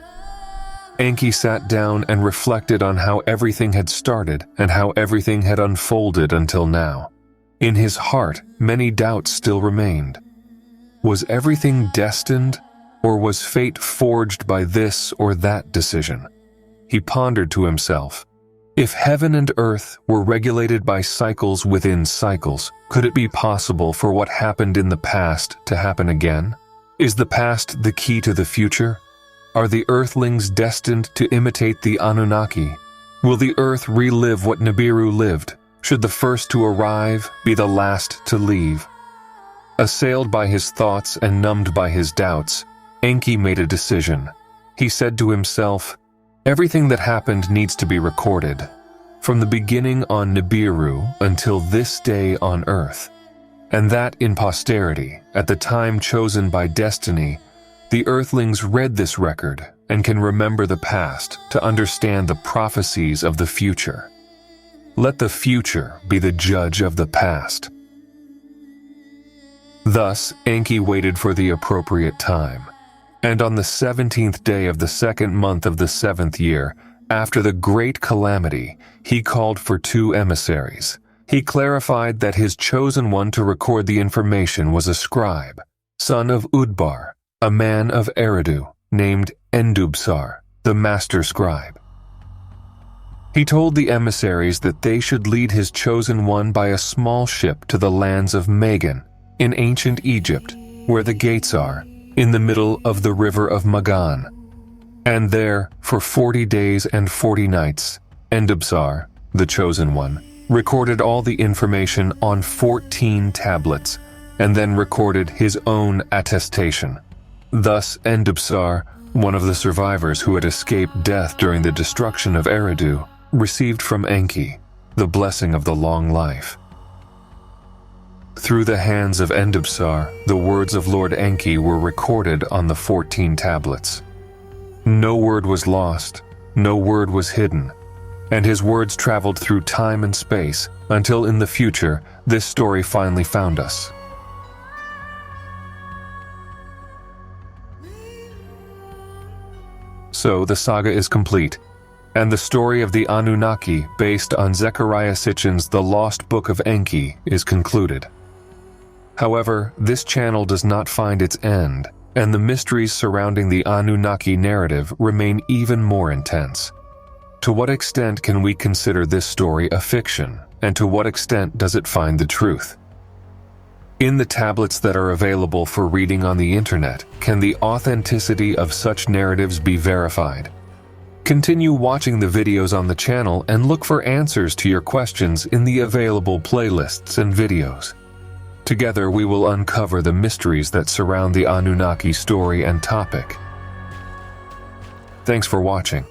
Enki sat down and reflected on how everything had started and how everything had unfolded until now. In his heart, many doubts still remained. Was everything destined, or was fate forged by this or that decision? He pondered to himself, if heaven and earth were regulated by cycles within cycles, could it be possible for what happened in the past to happen again? Is the past the key to the future? Are the Earthlings destined to imitate the Anunnaki? Will the Earth relive what Nibiru lived? Should the first to arrive be the last to leave? Assailed by his thoughts and numbed by his doubts, Enki made a decision. He said to himself, "Everything that happened needs to be recorded, from the beginning on Nibiru until this day on Earth, and that in posterity, at the time chosen by destiny, the Earthlings read this record and can remember the past to understand the prophecies of the future. Let the future be the judge of the past." Thus, Enki waited for the appropriate time, and on the 17th day of the second month of the 7th year, after the great calamity, he called for 2 emissaries. He clarified that his chosen one to record the information was a scribe, son of Udbar, a man of Eridu, named Endubsar, the master scribe. He told the emissaries that they should lead his chosen one by a small ship to the lands of Magan, in ancient Egypt, where the gates are, in the middle of the river of Magan. And there, for 40 days and 40 nights, Endubsar, the chosen one, recorded all the information on 14 tablets, and then recorded his own attestation. Thus, Endubsar, one of the survivors who had escaped death during the destruction of Eridu, received from Enki the blessing of the long life. Through the hands of Endubsar, the words of Lord Enki were recorded on the 14 tablets. No word was lost, no word was hidden, and his words traveled through time and space until in the future this story finally found us. So the saga is complete, and the story of the Anunnaki based on Zecharia Sitchin's The Lost Book of Enki is concluded. However, this channel does not find its end, and the mysteries surrounding the Anunnaki narrative remain even more intense. To what extent can we consider this story a fiction, and to what extent does it find the truth? In the tablets that are available for reading on the internet, can the authenticity of such narratives be verified? Continue watching the videos on the channel and look for answers to your questions in the available playlists and videos. Together we will uncover the mysteries that surround the Anunnaki story and topic. Thanks for watching.